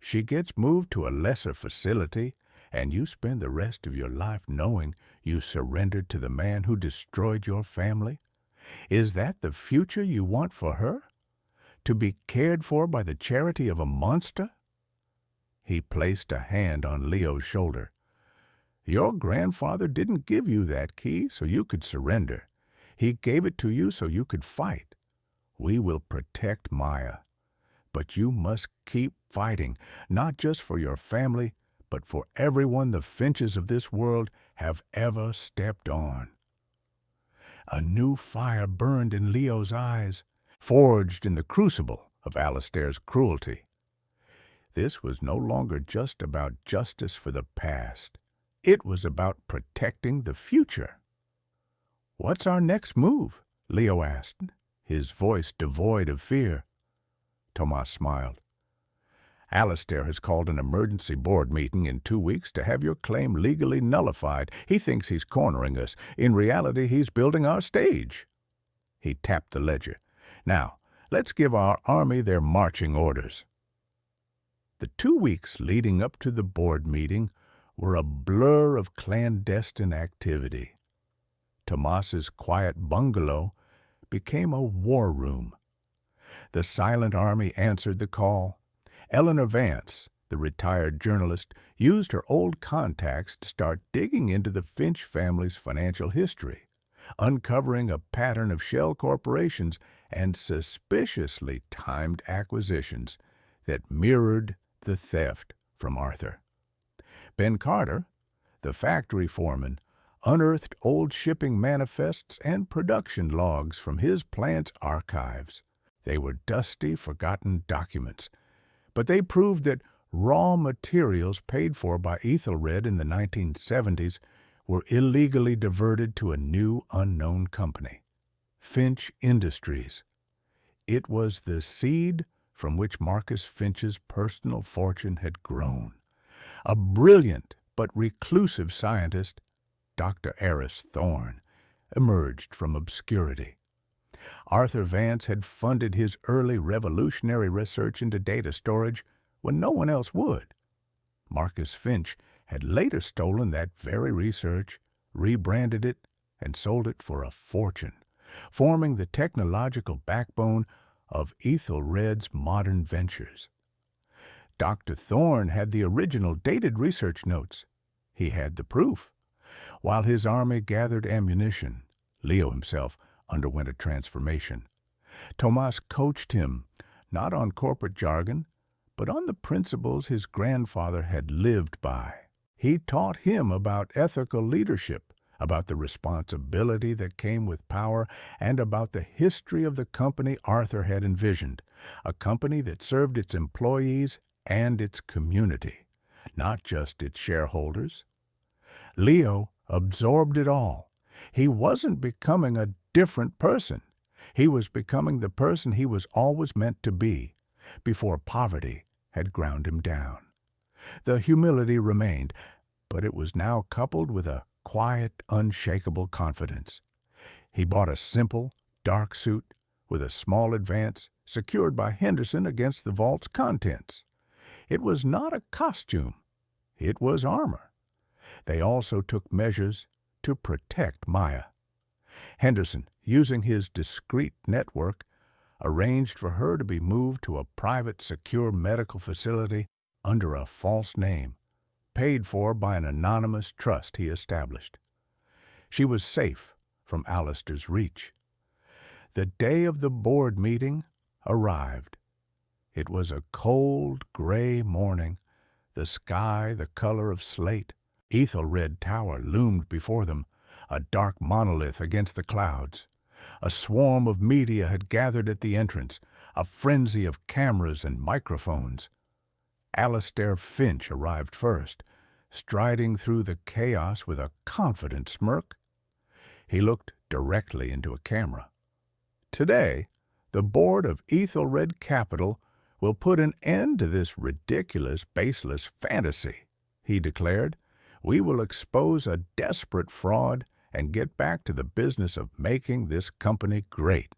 She gets moved to a lesser facility, and you spend the rest of your life knowing you surrendered to the man who destroyed your family. Is that the future you want for her? To be cared for by the charity of a monster?" He placed a hand on Leo's shoulder. "Your grandfather didn't give you that key so you could surrender. He gave it to you so you could fight. We will protect Maya. But you must keep fighting, not just for your family, but for everyone the Finches of this world have ever stepped on. A new fire burned in Leo's eyes, forged in the crucible of Alistair's cruelty. This was no longer just about justice for the past. It was about protecting the future. "What's our next move?" Leo asked, his voice devoid of fear. Tomas smiled. "Alistair has called an emergency board meeting in 2 weeks to have your claim legally nullified. He thinks he's cornering us. In reality, he's building our stage." He tapped the ledger. "Now, let's give our army their marching orders." The 2 weeks leading up to the board meeting were a blur of clandestine activity. Tomas's quiet bungalow became a war room. The silent army answered the call. Eleanor Vance, the retired journalist, used her old contacts to start digging into the Finch family's financial history, uncovering a pattern of shell corporations and suspiciously timed acquisitions that mirrored the theft from Arthur. Ben Carter, the factory foreman, unearthed old shipping manifests and production logs from his plant's archives. They were dusty, forgotten documents, but they proved that raw materials paid for by Ethelred in the 1970s were illegally diverted to a new unknown company, Finch Industries. It was the seed from which Marcus Finch's personal fortune had grown. A brilliant but reclusive scientist, Dr. Eris Thorne, emerged from obscurity. Arthur Vance had funded his early revolutionary research into data storage when no one else would. Marcus Finch had later stolen that very research, rebranded it, and sold it for a fortune, forming the technological backbone of Ethelred's modern ventures. Dr. Thorne had the original dated research notes. He had the proof. While his army gathered ammunition, Leo himself underwent a transformation. Tomas coached him, not on corporate jargon, but on the principles his grandfather had lived by. He taught him about ethical leadership, about the responsibility that came with power, and about the history of the company Arthur had envisioned, a company that served its employees and its community, not just its shareholders. Leo absorbed it all. He wasn't becoming a different person. He was becoming the person he was always meant to be, before poverty had ground him down. The humility remained, but it was now coupled with a quiet, unshakable confidence. He bought a simple, dark suit with a small advance secured by Henderson against the vault's contents. It was not a costume. It was armor. They also took measures to protect Maya. Henderson, using his discreet network, arranged for her to be moved to a private, secure medical facility under a false name, paid for by an anonymous trust he established. She was safe from Alistair's reach. The day of the board meeting arrived. It was a cold, gray morning, the sky the color of slate. Ethelred Tower loomed before them, a dark monolith against the clouds. A swarm of media had gathered at the entrance, a frenzy of cameras and microphones. Alistair Finch arrived first, striding through the chaos with a confident smirk. He looked directly into a camera. "Today, the board of Ethelred Capital will put an end to this ridiculous, baseless fantasy," he declared. "We will expose a desperate fraud and get back to the business of making this company great."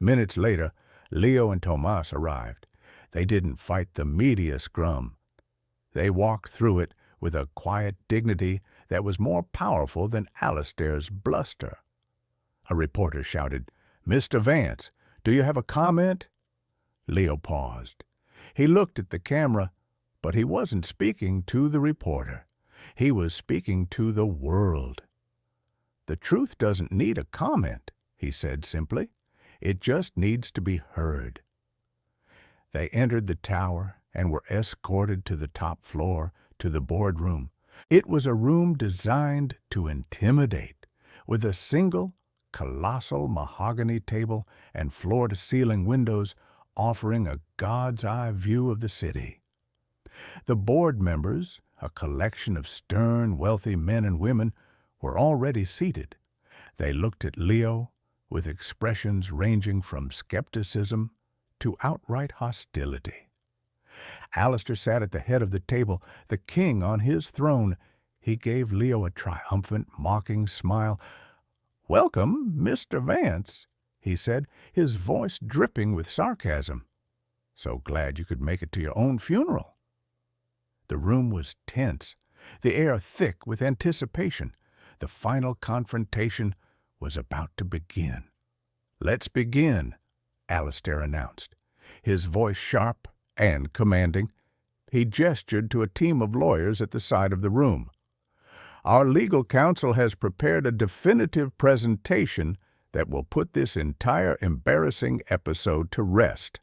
Minutes later, Leo and Tomas arrived. They didn't fight the media scrum. They walked through it with a quiet dignity that was more powerful than Alistair's bluster. A reporter shouted, "Mr. Vance, do you have a comment?" Leo paused. He looked at the camera, but he wasn't speaking to the reporter. He was speaking to the world. "The truth doesn't need a comment," he said simply. It just needs to be heard. They entered the tower and were escorted to the top floor, to the boardroom. It was a room designed to intimidate, with a single, colossal mahogany table and floor-to-ceiling windows offering a God's-eye view of the city. The board members, a collection of stern, wealthy men and women, were already seated. They looked at Leo with expressions ranging from skepticism to outright hostility. Alistair sat at the head of the table, the king on his throne. He gave Leo a triumphant, mocking smile. "Welcome, Mr. Vance," he said, his voice dripping with sarcasm. "So glad you could make it to your own funeral." The room was tense, the air thick with anticipation. The final confrontation was about to begin. "Let's begin," Alistair announced, his voice sharp and commanding. He gestured to a team of lawyers at the side of the room. "Our legal counsel has prepared a definitive presentation that will put this entire embarrassing episode to rest."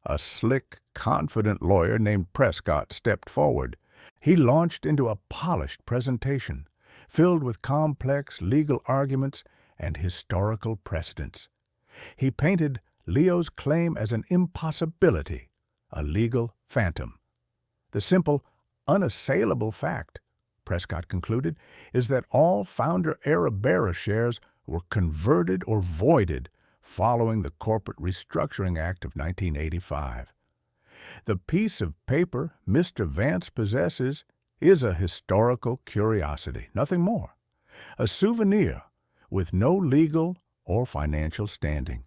A slick, confident lawyer named Prescott stepped forward. He launched into a polished presentation, filled with complex legal arguments and historical precedents. He painted Leo's claim as an impossibility, a legal phantom. "The simple, unassailable fact," Prescott concluded, "is that all founder-era bearer shares were converted or voided following the Corporate Restructuring Act of 1985. The piece of paper Mr. Vance possesses is a historical curiosity, nothing more. A souvenir with no legal or financial standing."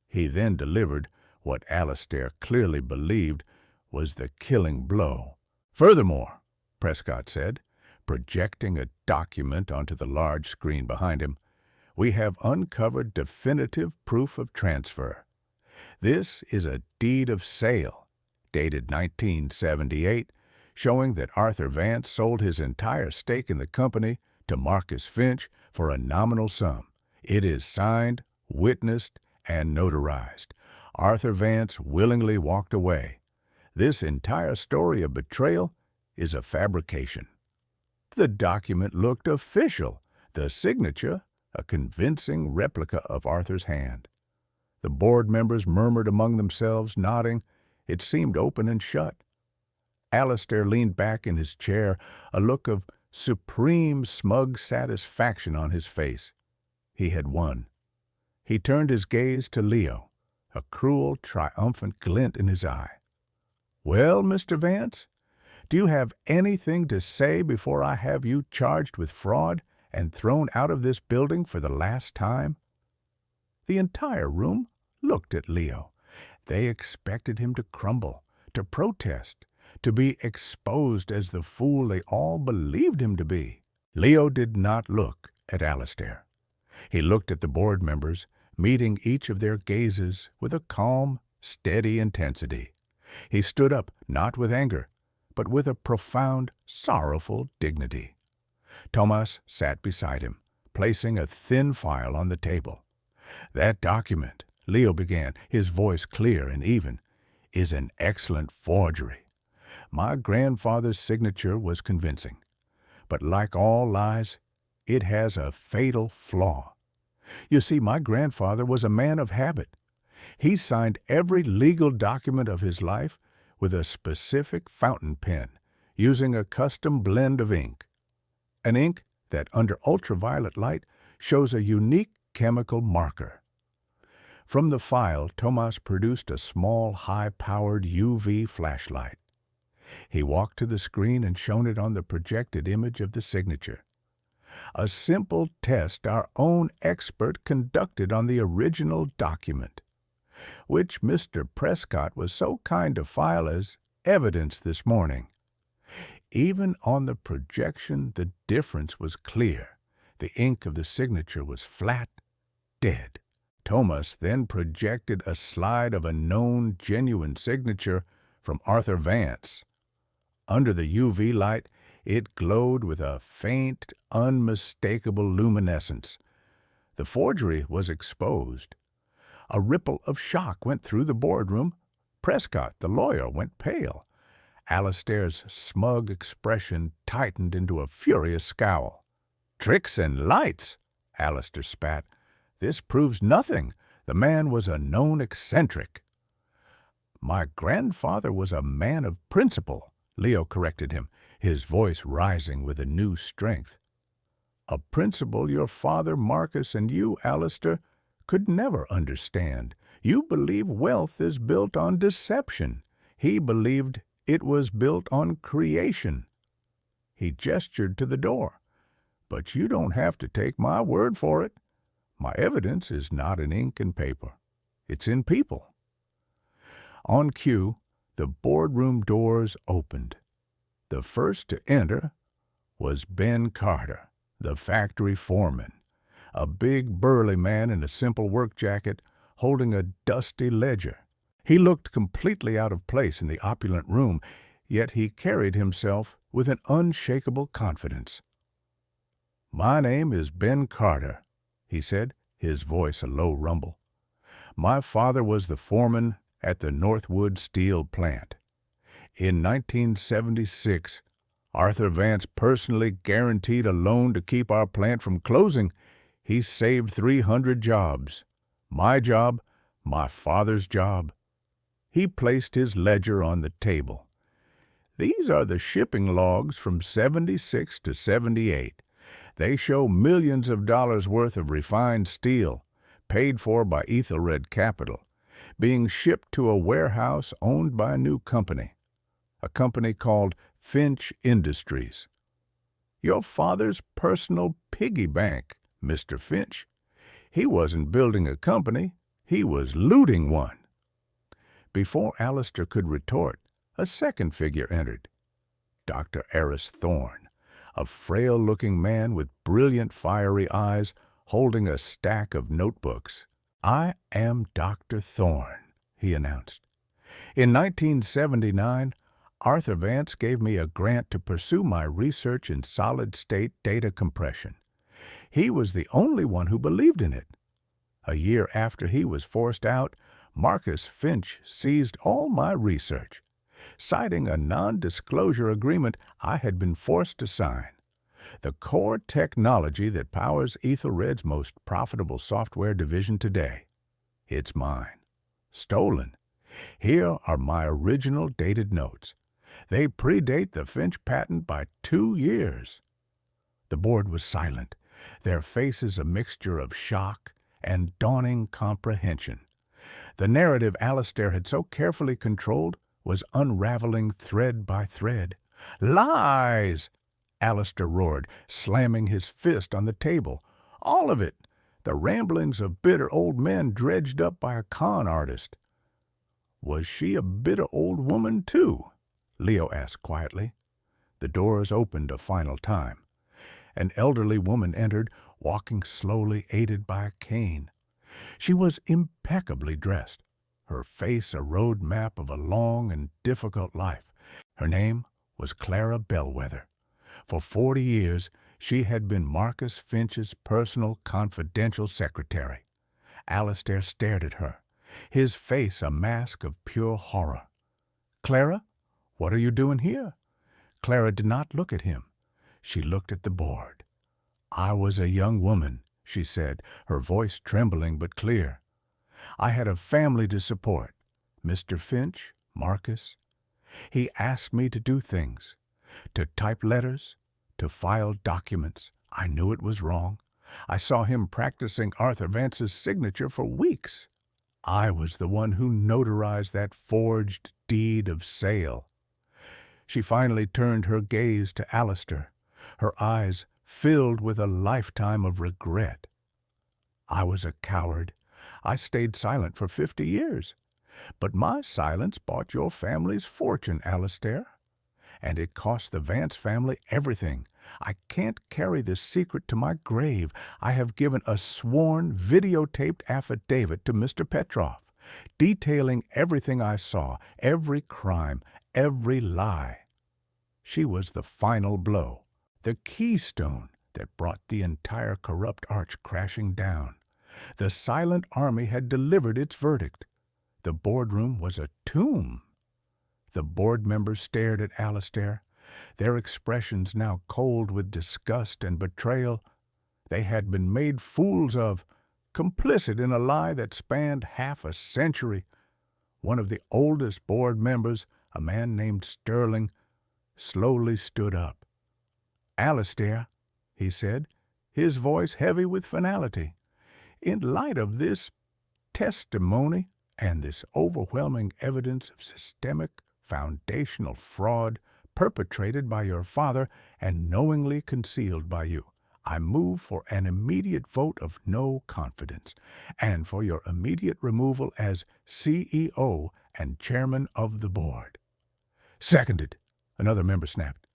He then delivered what Alistair clearly believed was the killing blow. "Furthermore," Prescott said, projecting a document onto the large screen behind him, "we have uncovered definitive proof of transfer. This is a deed of sale, dated 1978, showing that Arthur Vance sold his entire stake in the company to Marcus Finch for a nominal sum. It is signed, witnessed, and notarized. Arthur Vance willingly walked away. This entire story of betrayal is a fabrication." The document looked official, the signature a convincing replica of Arthur's hand. The board members murmured among themselves, nodding. It seemed open and shut. Alistair leaned back in his chair, a look of supreme smug satisfaction on his face. He had won. He turned his gaze to Leo, a cruel, triumphant glint in his eye. "Well, Mr. Vance, do you have anything to say before I have you charged with fraud and thrown out of this building for the last time?" The entire room looked at Leo. They expected him to crumble, to protest, to be exposed as the fool they all believed him to be. Leo did not look at Alistair. He looked at the board members, meeting each of their gazes with a calm, steady intensity. He stood up, not with anger, but with a profound, sorrowful dignity. Tomas sat beside him, placing a thin file on the table. "That document," Leo began, his voice clear and even, "is an excellent forgery. My grandfather's signature was convincing, but like all lies, it has a fatal flaw. You see, my grandfather was a man of habit. He signed every legal document of his life with a specific fountain pen, using a custom blend of ink. An ink that, under ultraviolet light, shows a unique chemical marker." From the file, Tomas produced a small, high-powered UV flashlight. He walked to the screen and shone it on the projected image of the signature. A simple test our own expert conducted on the original document, which Mr. Prescott was so kind to file as evidence this morning. Even on the projection, the difference was clear. The ink of the signature was flat, dead. Tomas then projected a slide of a known, genuine signature from Arthur Vance. Under the UV light, it glowed with a faint, unmistakable luminescence. The forgery was exposed. A ripple of shock went through the boardroom. Prescott, the lawyer, went pale. Alastair's smug expression tightened into a furious scowl. "Tricks and lights!" Alastair spat. "This proves nothing. The man was a known eccentric." "My grandfather was a man of principle," Leo corrected him, his voice rising with a new strength. "A principle your father, Marcus, and you, Alastair, could never understand. You believe wealth is built on deception. He believed it was built on creation." He gestured to the door. "But you don't have to take my word for it. My evidence is not in ink and paper. It's in people." On cue, the boardroom doors opened. The first to enter was Ben Carter, the factory foreman, a big burly man in a simple work jacket holding a dusty ledger. He looked completely out of place in the opulent room, yet he carried himself with an unshakable confidence. "My name is Ben Carter," he said, his voice a low rumble. "My father was the foreman at the Northwood Steel Plant. In 1976, Arthur Vance personally guaranteed a loan to keep our plant from closing. He saved 300 jobs. My job, my father's job." He placed his ledger on the table. "These are the shipping logs from 76 to 78. They show millions of dollars worth of refined steel, paid for by Ethelred Capital, being shipped to a warehouse owned by a new company, a company called Finch Industries. Your father's personal piggy bank, Mr. Finch. He wasn't building a company, he was looting one." Before Alastair could retort, a second figure entered. Dr. Eris Thorne, a frail-looking man with brilliant, fiery eyes, holding a stack of notebooks. "I am Dr. Thorne," he announced. "In 1979, Arthur Vance gave me a grant to pursue my research in solid-state data compression. He was the only one who believed in it. A year after he was forced out, Marcus Finch seized all my research, citing a non-disclosure agreement I had been forced to sign. The core technology that powers Ethelred's most profitable software division today. It's mine. Stolen. Here are my original dated notes. They predate the Finch patent by 2 years." The board was silent, their faces a mixture of shock and dawning comprehension. The narrative Alastair had so carefully controlled was unraveling thread by thread. "Lies!" Alastair roared, slamming his fist on the table. "All of it! The ramblings of bitter old men dredged up by a con artist." "Was she a bitter old woman, too?" Leo asked quietly. The doors opened a final time. An elderly woman entered, walking slowly, aided by a cane. She was impeccably dressed, her face a road map of a long and difficult life. Her name was Clara Bellwether. For 40 years, she had been Marcus Finch's personal confidential secretary. Alastair stared at her, his face a mask of pure horror. "Clara, what are you doing here?" Clara did not look at him. She looked at the board. "I was a young woman," she said, her voice trembling but clear. "I had a family to support. Mr. Finch, Marcus. He asked me to do things, to type letters, to file documents. I knew it was wrong. I saw him practicing Arthur Vance's signature for weeks. I was the one who notarized that forged deed of sale." She finally turned her gaze to Alastair, her eyes filled with a lifetime of regret. "I was a coward. I stayed silent for 50 years. But my silence bought your family's fortune, Alastair. And it cost the Vance family everything. I can't carry this secret to my grave. I have given a sworn, videotaped affidavit to Mr. Petrov, detailing everything I saw, every crime, every lie." She was the final blow, the keystone that brought the entire corrupt arch crashing down. The silent army had delivered its verdict. The boardroom was a tomb. The board members stared at Alistair, their expressions now cold with disgust and betrayal. They had been made fools of, complicit in a lie that spanned half a century. One of the oldest board members, a man named Sterling, slowly stood up. "Alistair," he said, his voice heavy with finality, "in light of this testimony and this overwhelming evidence of systemic, foundational fraud perpetrated by your father and knowingly concealed by you, I move for an immediate vote of no confidence and for your immediate removal as CEO and chairman of the board." "Seconded," another member snapped.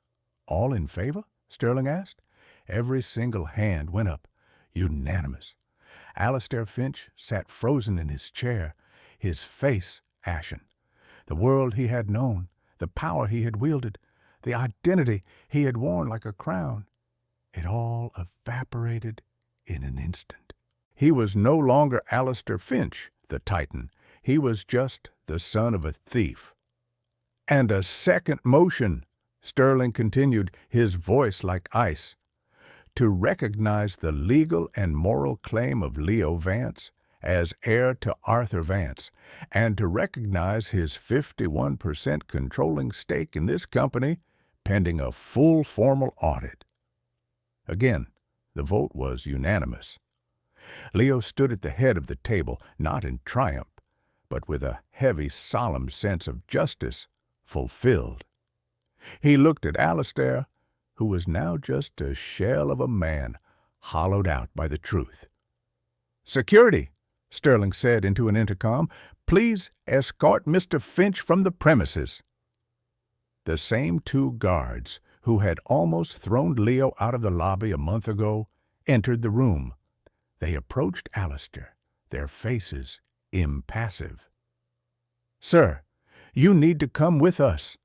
"All in favor?" Sterling asked. Every single hand went up. Unanimous. Alistair Finch sat frozen in his chair, his face ashen. The world he had known, the power he had wielded, the identity he had worn like a crown, it all evaporated in an instant. He was no longer Alistair Finch, the Titan. He was just the son of a thief. "And a second motion," Sterling continued, his voice like ice, "to recognize the legal and moral claim of Leo Vance as heir to Arthur Vance, and to recognize his 51% controlling stake in this company pending a full formal audit." Again, the vote was unanimous. Leo stood at the head of the table, not in triumph, but with a heavy, solemn sense of justice fulfilled. He looked at Alistair, who was now just a shell of a man, hollowed out by the truth. "Security," Sterling said into an intercom, "please escort Mr. Finch from the premises." The same two guards who had almost thrown Leo out of the lobby a month ago entered the room. They approached Alistair, their faces impassive. "Sir, you need to come with us."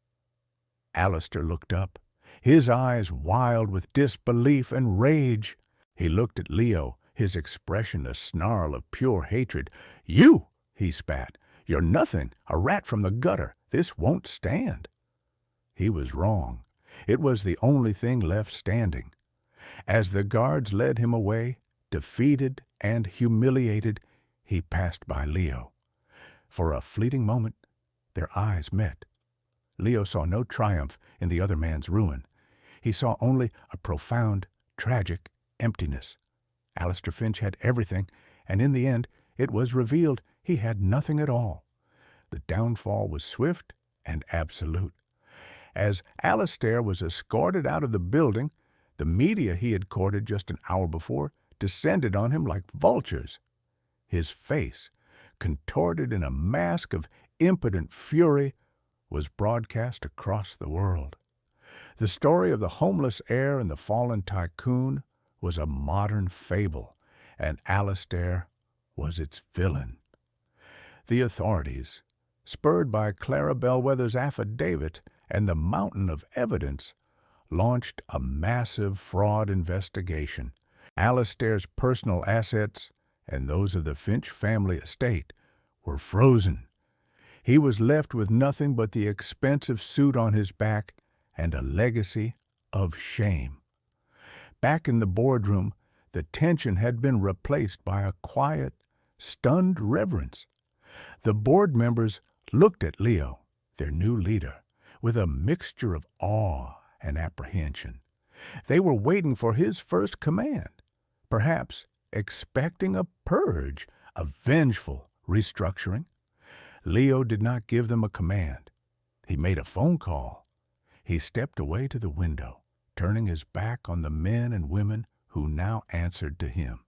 Alistair looked up, his eyes wild with disbelief and rage. He looked at Leo, his expression a snarl of pure hatred. "You!" he spat. "You're nothing, a rat from the gutter. This won't stand." He was wrong. It was the only thing left standing. As the guards led him away, defeated and humiliated, he passed by Leo. For a fleeting moment, their eyes met. Leo saw no triumph in the other man's ruin. He saw only a profound, tragic emptiness. Alistair Finch had everything, and in the end it was revealed he had nothing at all. The downfall was swift and absolute. As Alistair was escorted out of the building, the media he had courted just an hour before descended on him like vultures. His face, contorted in a mask of impotent fury, was broadcast across the world. The story of the homeless heir and the fallen tycoon was a modern fable, and Alistair was its villain. The authorities, spurred by Clara Bellwether's affidavit and the mountain of evidence, launched a massive fraud investigation. Alistair's personal assets and those of the Finch family estate were frozen. He was left with nothing but the expensive suit on his back and a legacy of shame. Back in the boardroom, the tension had been replaced by a quiet, stunned reverence. The board members looked at Leo, their new leader, with a mixture of awe and apprehension. They were waiting for his first command, perhaps expecting a purge, a vengeful restructuring. Leo did not give them a command. He made a phone call. He stepped away to the window, turning his back on the men and women who now answered to him.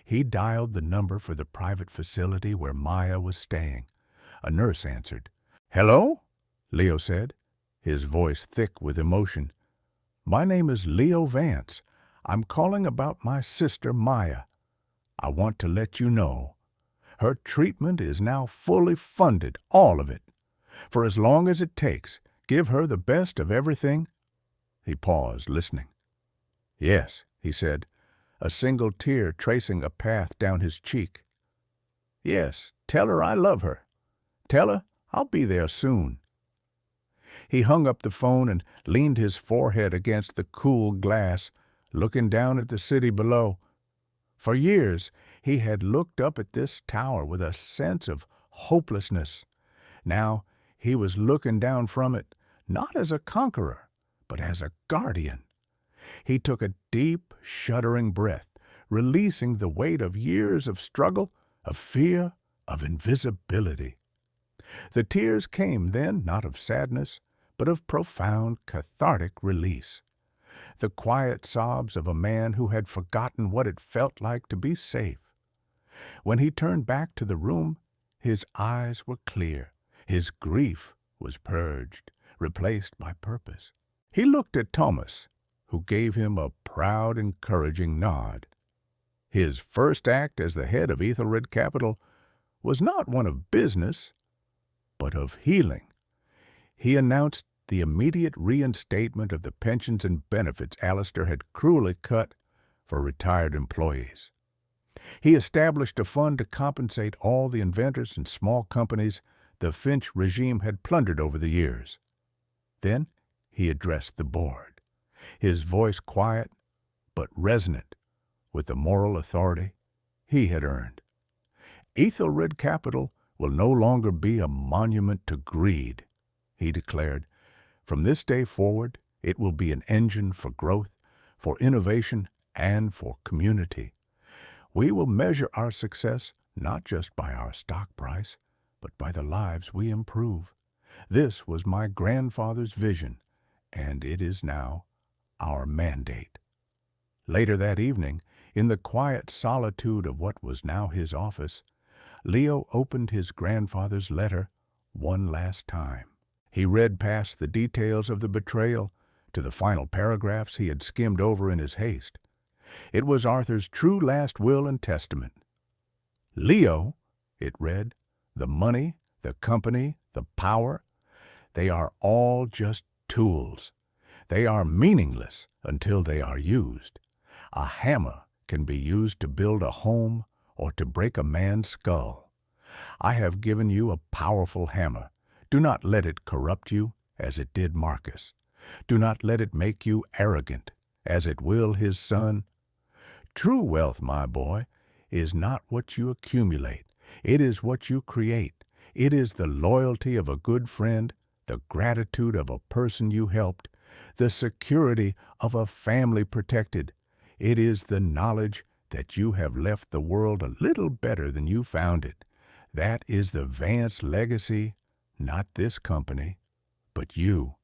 He dialed the number for the private facility where Maya was staying. A nurse answered. "Hello?" Leo said, his voice thick with emotion. "My name is Leo Vance. I'm calling about my sister Maya. I want to let you know. Her treatment is now fully funded, all of it. For as long as it takes, give her the best of everything." He paused, listening. "Yes," he said, a single tear tracing a path down his cheek. "Yes, tell her I love her. Tell her I'll be there soon." He hung up the phone and leaned his forehead against the cool glass, looking down at the city below. For years he had looked up at this tower with a sense of hopelessness. Now he was looking down from it, not as a conqueror, but as a guardian. He took a deep, shuddering breath, releasing the weight of years of struggle, of fear, of invisibility. The tears came then not of sadness, but of profound, cathartic release. The quiet sobs of a man who had forgotten what it felt like to be safe. When he turned back to the room, his eyes were clear. His grief was purged, replaced by purpose. He looked at Thomas, who gave him a proud, encouraging nod. His first act as the head of Ethelred Capital was not one of business, but of healing. He announced the immediate reinstatement of the pensions and benefits Alistair had cruelly cut for retired employees. He established a fund to compensate all the inventors and small companies the Finch regime had plundered over the years. Then he addressed the board, his voice quiet but resonant with the moral authority he had earned. Ethelred Capital will no longer be a monument to greed, he declared. From this day forward, it will be an engine for growth, for innovation, and for community. We will measure our success not just by our stock price, but by the lives we improve. This was my grandfather's vision, and it is now our mandate. Later that evening, in the quiet solitude of what was now his office, Leo opened his grandfather's letter one last time. He read past the details of the betrayal to the final paragraphs he had skimmed over in his haste. It was Arthur's true last will and testament. "Leo," it read, "the money, the company, the power, they are all just tools. They are meaningless until they are used. A hammer can be used to build a home or to break a man's skull. I have given you a powerful hammer. Do not let it corrupt you, as it did Marcus. Do not let it make you arrogant, as it will his son. True wealth, my boy, is not what you accumulate. It is what you create. It is the loyalty of a good friend, the gratitude of a person you helped, the security of a family protected. It is the knowledge that you have left the world a little better than you found it. That is the Vance legacy. Not this company, but you.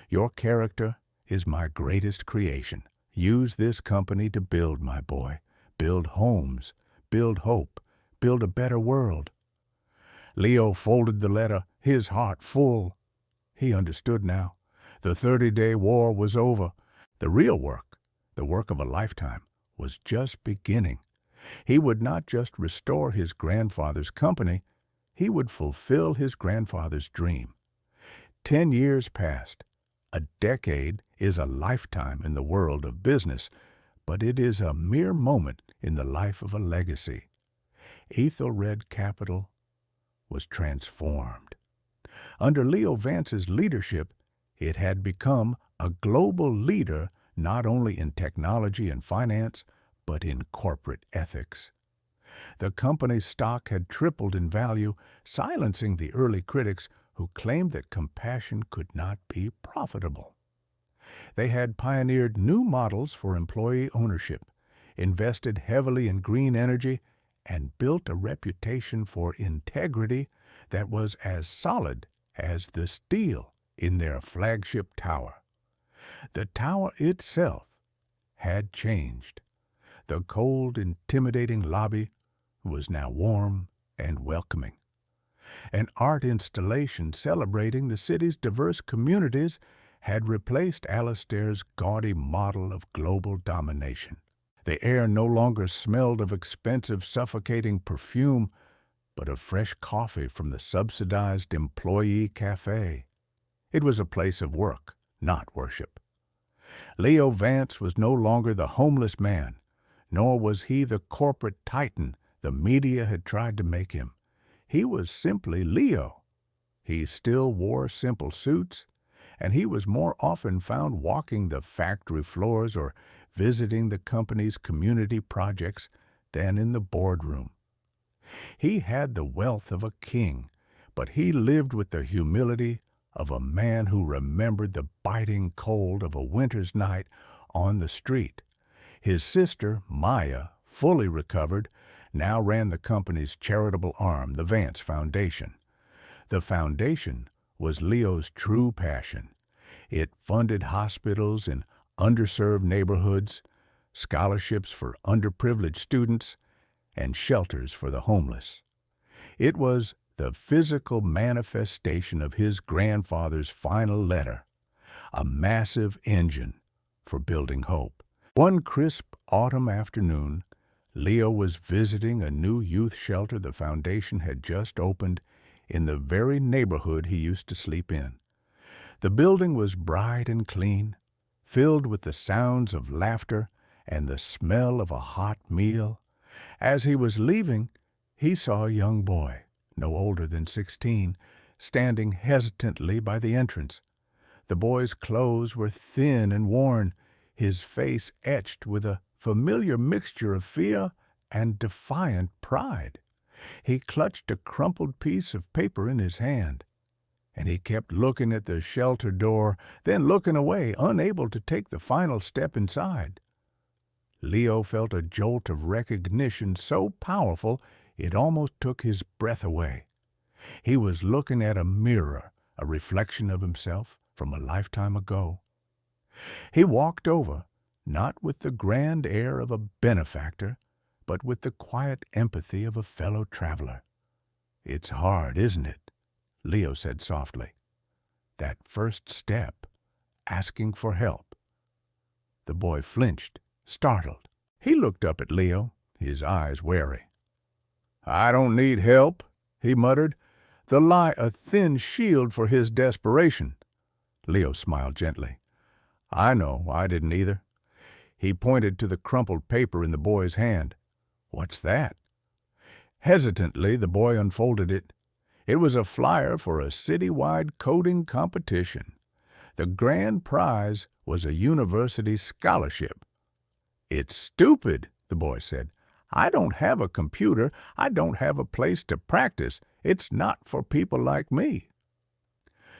Your character is my greatest creation. Use this company to build, my boy. Build homes, build hope, build a better world." Leo folded the letter, his heart full. He understood now. The 30-day war was over. The real work, the work of a lifetime, was just beginning. He would not just restore his grandfather's company, he would fulfill his grandfather's dream. 10 years passed. A decade is a lifetime in the world of business, but it is a mere moment in the life of a legacy. Ethelred Capital was transformed. Under Leo Vance's leadership, it had become a global leader not only in technology and finance, but in corporate ethics. The company's stock had tripled in value, silencing the early critics who claimed that compassion could not be profitable. They had pioneered new models for employee ownership, invested heavily in green energy, and built a reputation for integrity that was as solid as the steel in their flagship tower. The tower itself had changed. The cold, intimidating lobby was now warm and welcoming. An art installation celebrating the city's diverse communities had replaced Alistair's gaudy model of global domination. The air no longer smelled of expensive, suffocating perfume, but of fresh coffee from the subsidized employee cafe. It was a place of work, not worship. Leo Vance was no longer the homeless man. nor was he the corporate titan the media had tried to make him. He was simply Leo. He still wore simple suits, and he was more often found walking the factory floors or visiting the company's community projects than in the boardroom. He had the wealth of a king, but he lived with the humility of a man who remembered the biting cold of a winter's night on the street. His sister, Maya, fully recovered, now ran the company's charitable arm, the Vance Foundation. The foundation was Leo's true passion. It funded hospitals in underserved neighborhoods, scholarships for underprivileged students, and shelters for the homeless. It was the physical manifestation of his grandfather's final letter, a massive engine for building hope. One crisp autumn afternoon, Leo was visiting a new youth shelter the foundation had just opened in the very neighborhood he used to sleep in. The building was bright and clean, filled with the sounds of laughter and the smell of a hot meal. As he was leaving, he saw a young boy, no older than 16, standing hesitantly by the entrance. The boy's clothes were thin and worn, his face etched with a familiar mixture of fear and defiant pride. He clutched a crumpled piece of paper in his hand, and he kept looking at the shelter door, then looking away, unable to take the final step inside. Leo felt a jolt of recognition so powerful it almost took his breath away. He was looking at a mirror, a reflection of himself from a lifetime ago. He walked over, not with the grand air of a benefactor, but with the quiet empathy of a fellow traveler. "It's hard, isn't it?" Leo said softly. "That first step, asking for help." The boy flinched, startled. He looked up at Leo, his eyes wary. "I don't need help," he muttered, the lie a thin shield for his desperation. Leo smiled gently. "I know, I didn't either." He pointed to the crumpled paper in the boy's hand. "What's that?" Hesitantly, the boy unfolded it. It was a flyer for a citywide coding competition. The grand prize was a university scholarship. "It's stupid," the boy said. "I don't have a computer. I don't have a place to practice. It's not for people like me."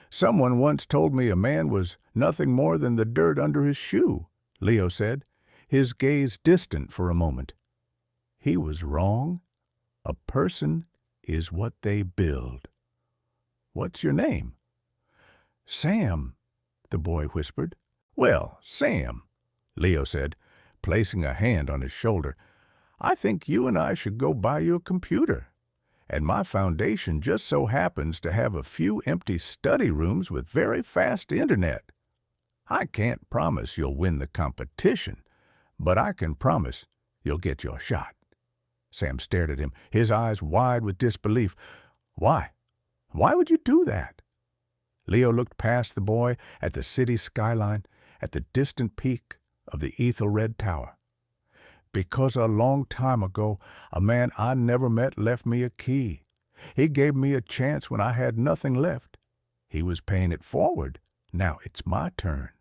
"Someone once told me a man was nothing more than the dirt under his shoe," Leo said, his gaze distant for a moment. He was wrong. A person is what they build. "What's your name?" "Sam," the boy whispered. "Well, Sam," Leo said, placing a hand on his shoulder, "I think you and I should go buy you a computer. And my foundation just so happens to have a few empty study rooms with very fast internet. I can't promise you'll win the competition, but I can promise you'll get your shot." Sam stared at him, his eyes wide with disbelief. "Why? Why would you do that?" Leo looked past the boy at the city skyline, at the distant peak of the Ethelred Tower. "Because a long time ago, a man I never met left me a key. He gave me a chance when I had nothing left. He was paying it forward. Now it's my turn."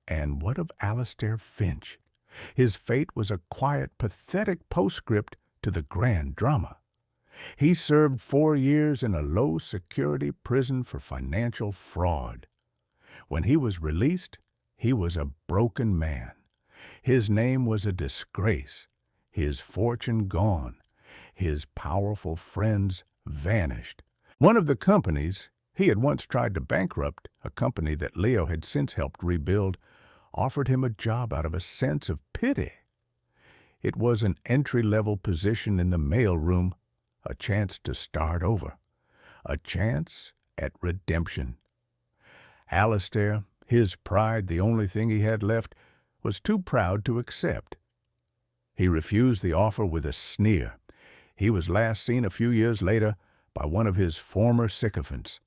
And what of Alistair Finch? His fate was a quiet, pathetic postscript to the grand drama. He served 4 years in a low-security prison for financial fraud. When he was released, he was a broken man. His name was a disgrace, his fortune gone, his powerful friends vanished. One of the companies he had once tried to bankrupt, a company that Leo had since helped rebuild, offered him a job out of a sense of pity. It was an entry-level position in the mailroom, a chance to start over, a chance at redemption. Alistair, his pride the only thing he had left, was too proud to accept. He refused the offer with a sneer. He was last seen a few years later by one of his former sycophants.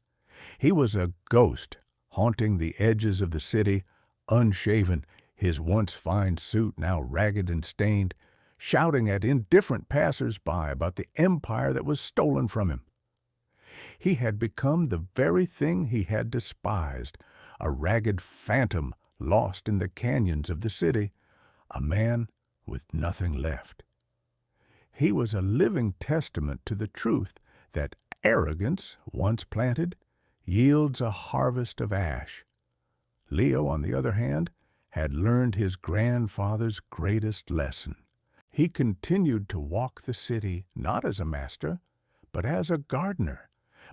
He was a ghost haunting the edges of the city, unshaven, his once fine suit now ragged and stained, shouting at indifferent passers-by about the empire that was stolen from him. He had become the very thing he had despised, a ragged phantom lost in the canyons of the city, a man with nothing left. He was a living testament to the truth that arrogance, once planted, yields a harvest of ash. Leo, on the other hand, had learned his grandfather's greatest lesson. He continued to walk the city not as a master, but as a gardener,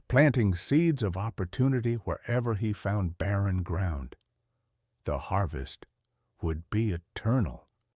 planting seeds of opportunity wherever he found barren ground. The harvest would be eternal.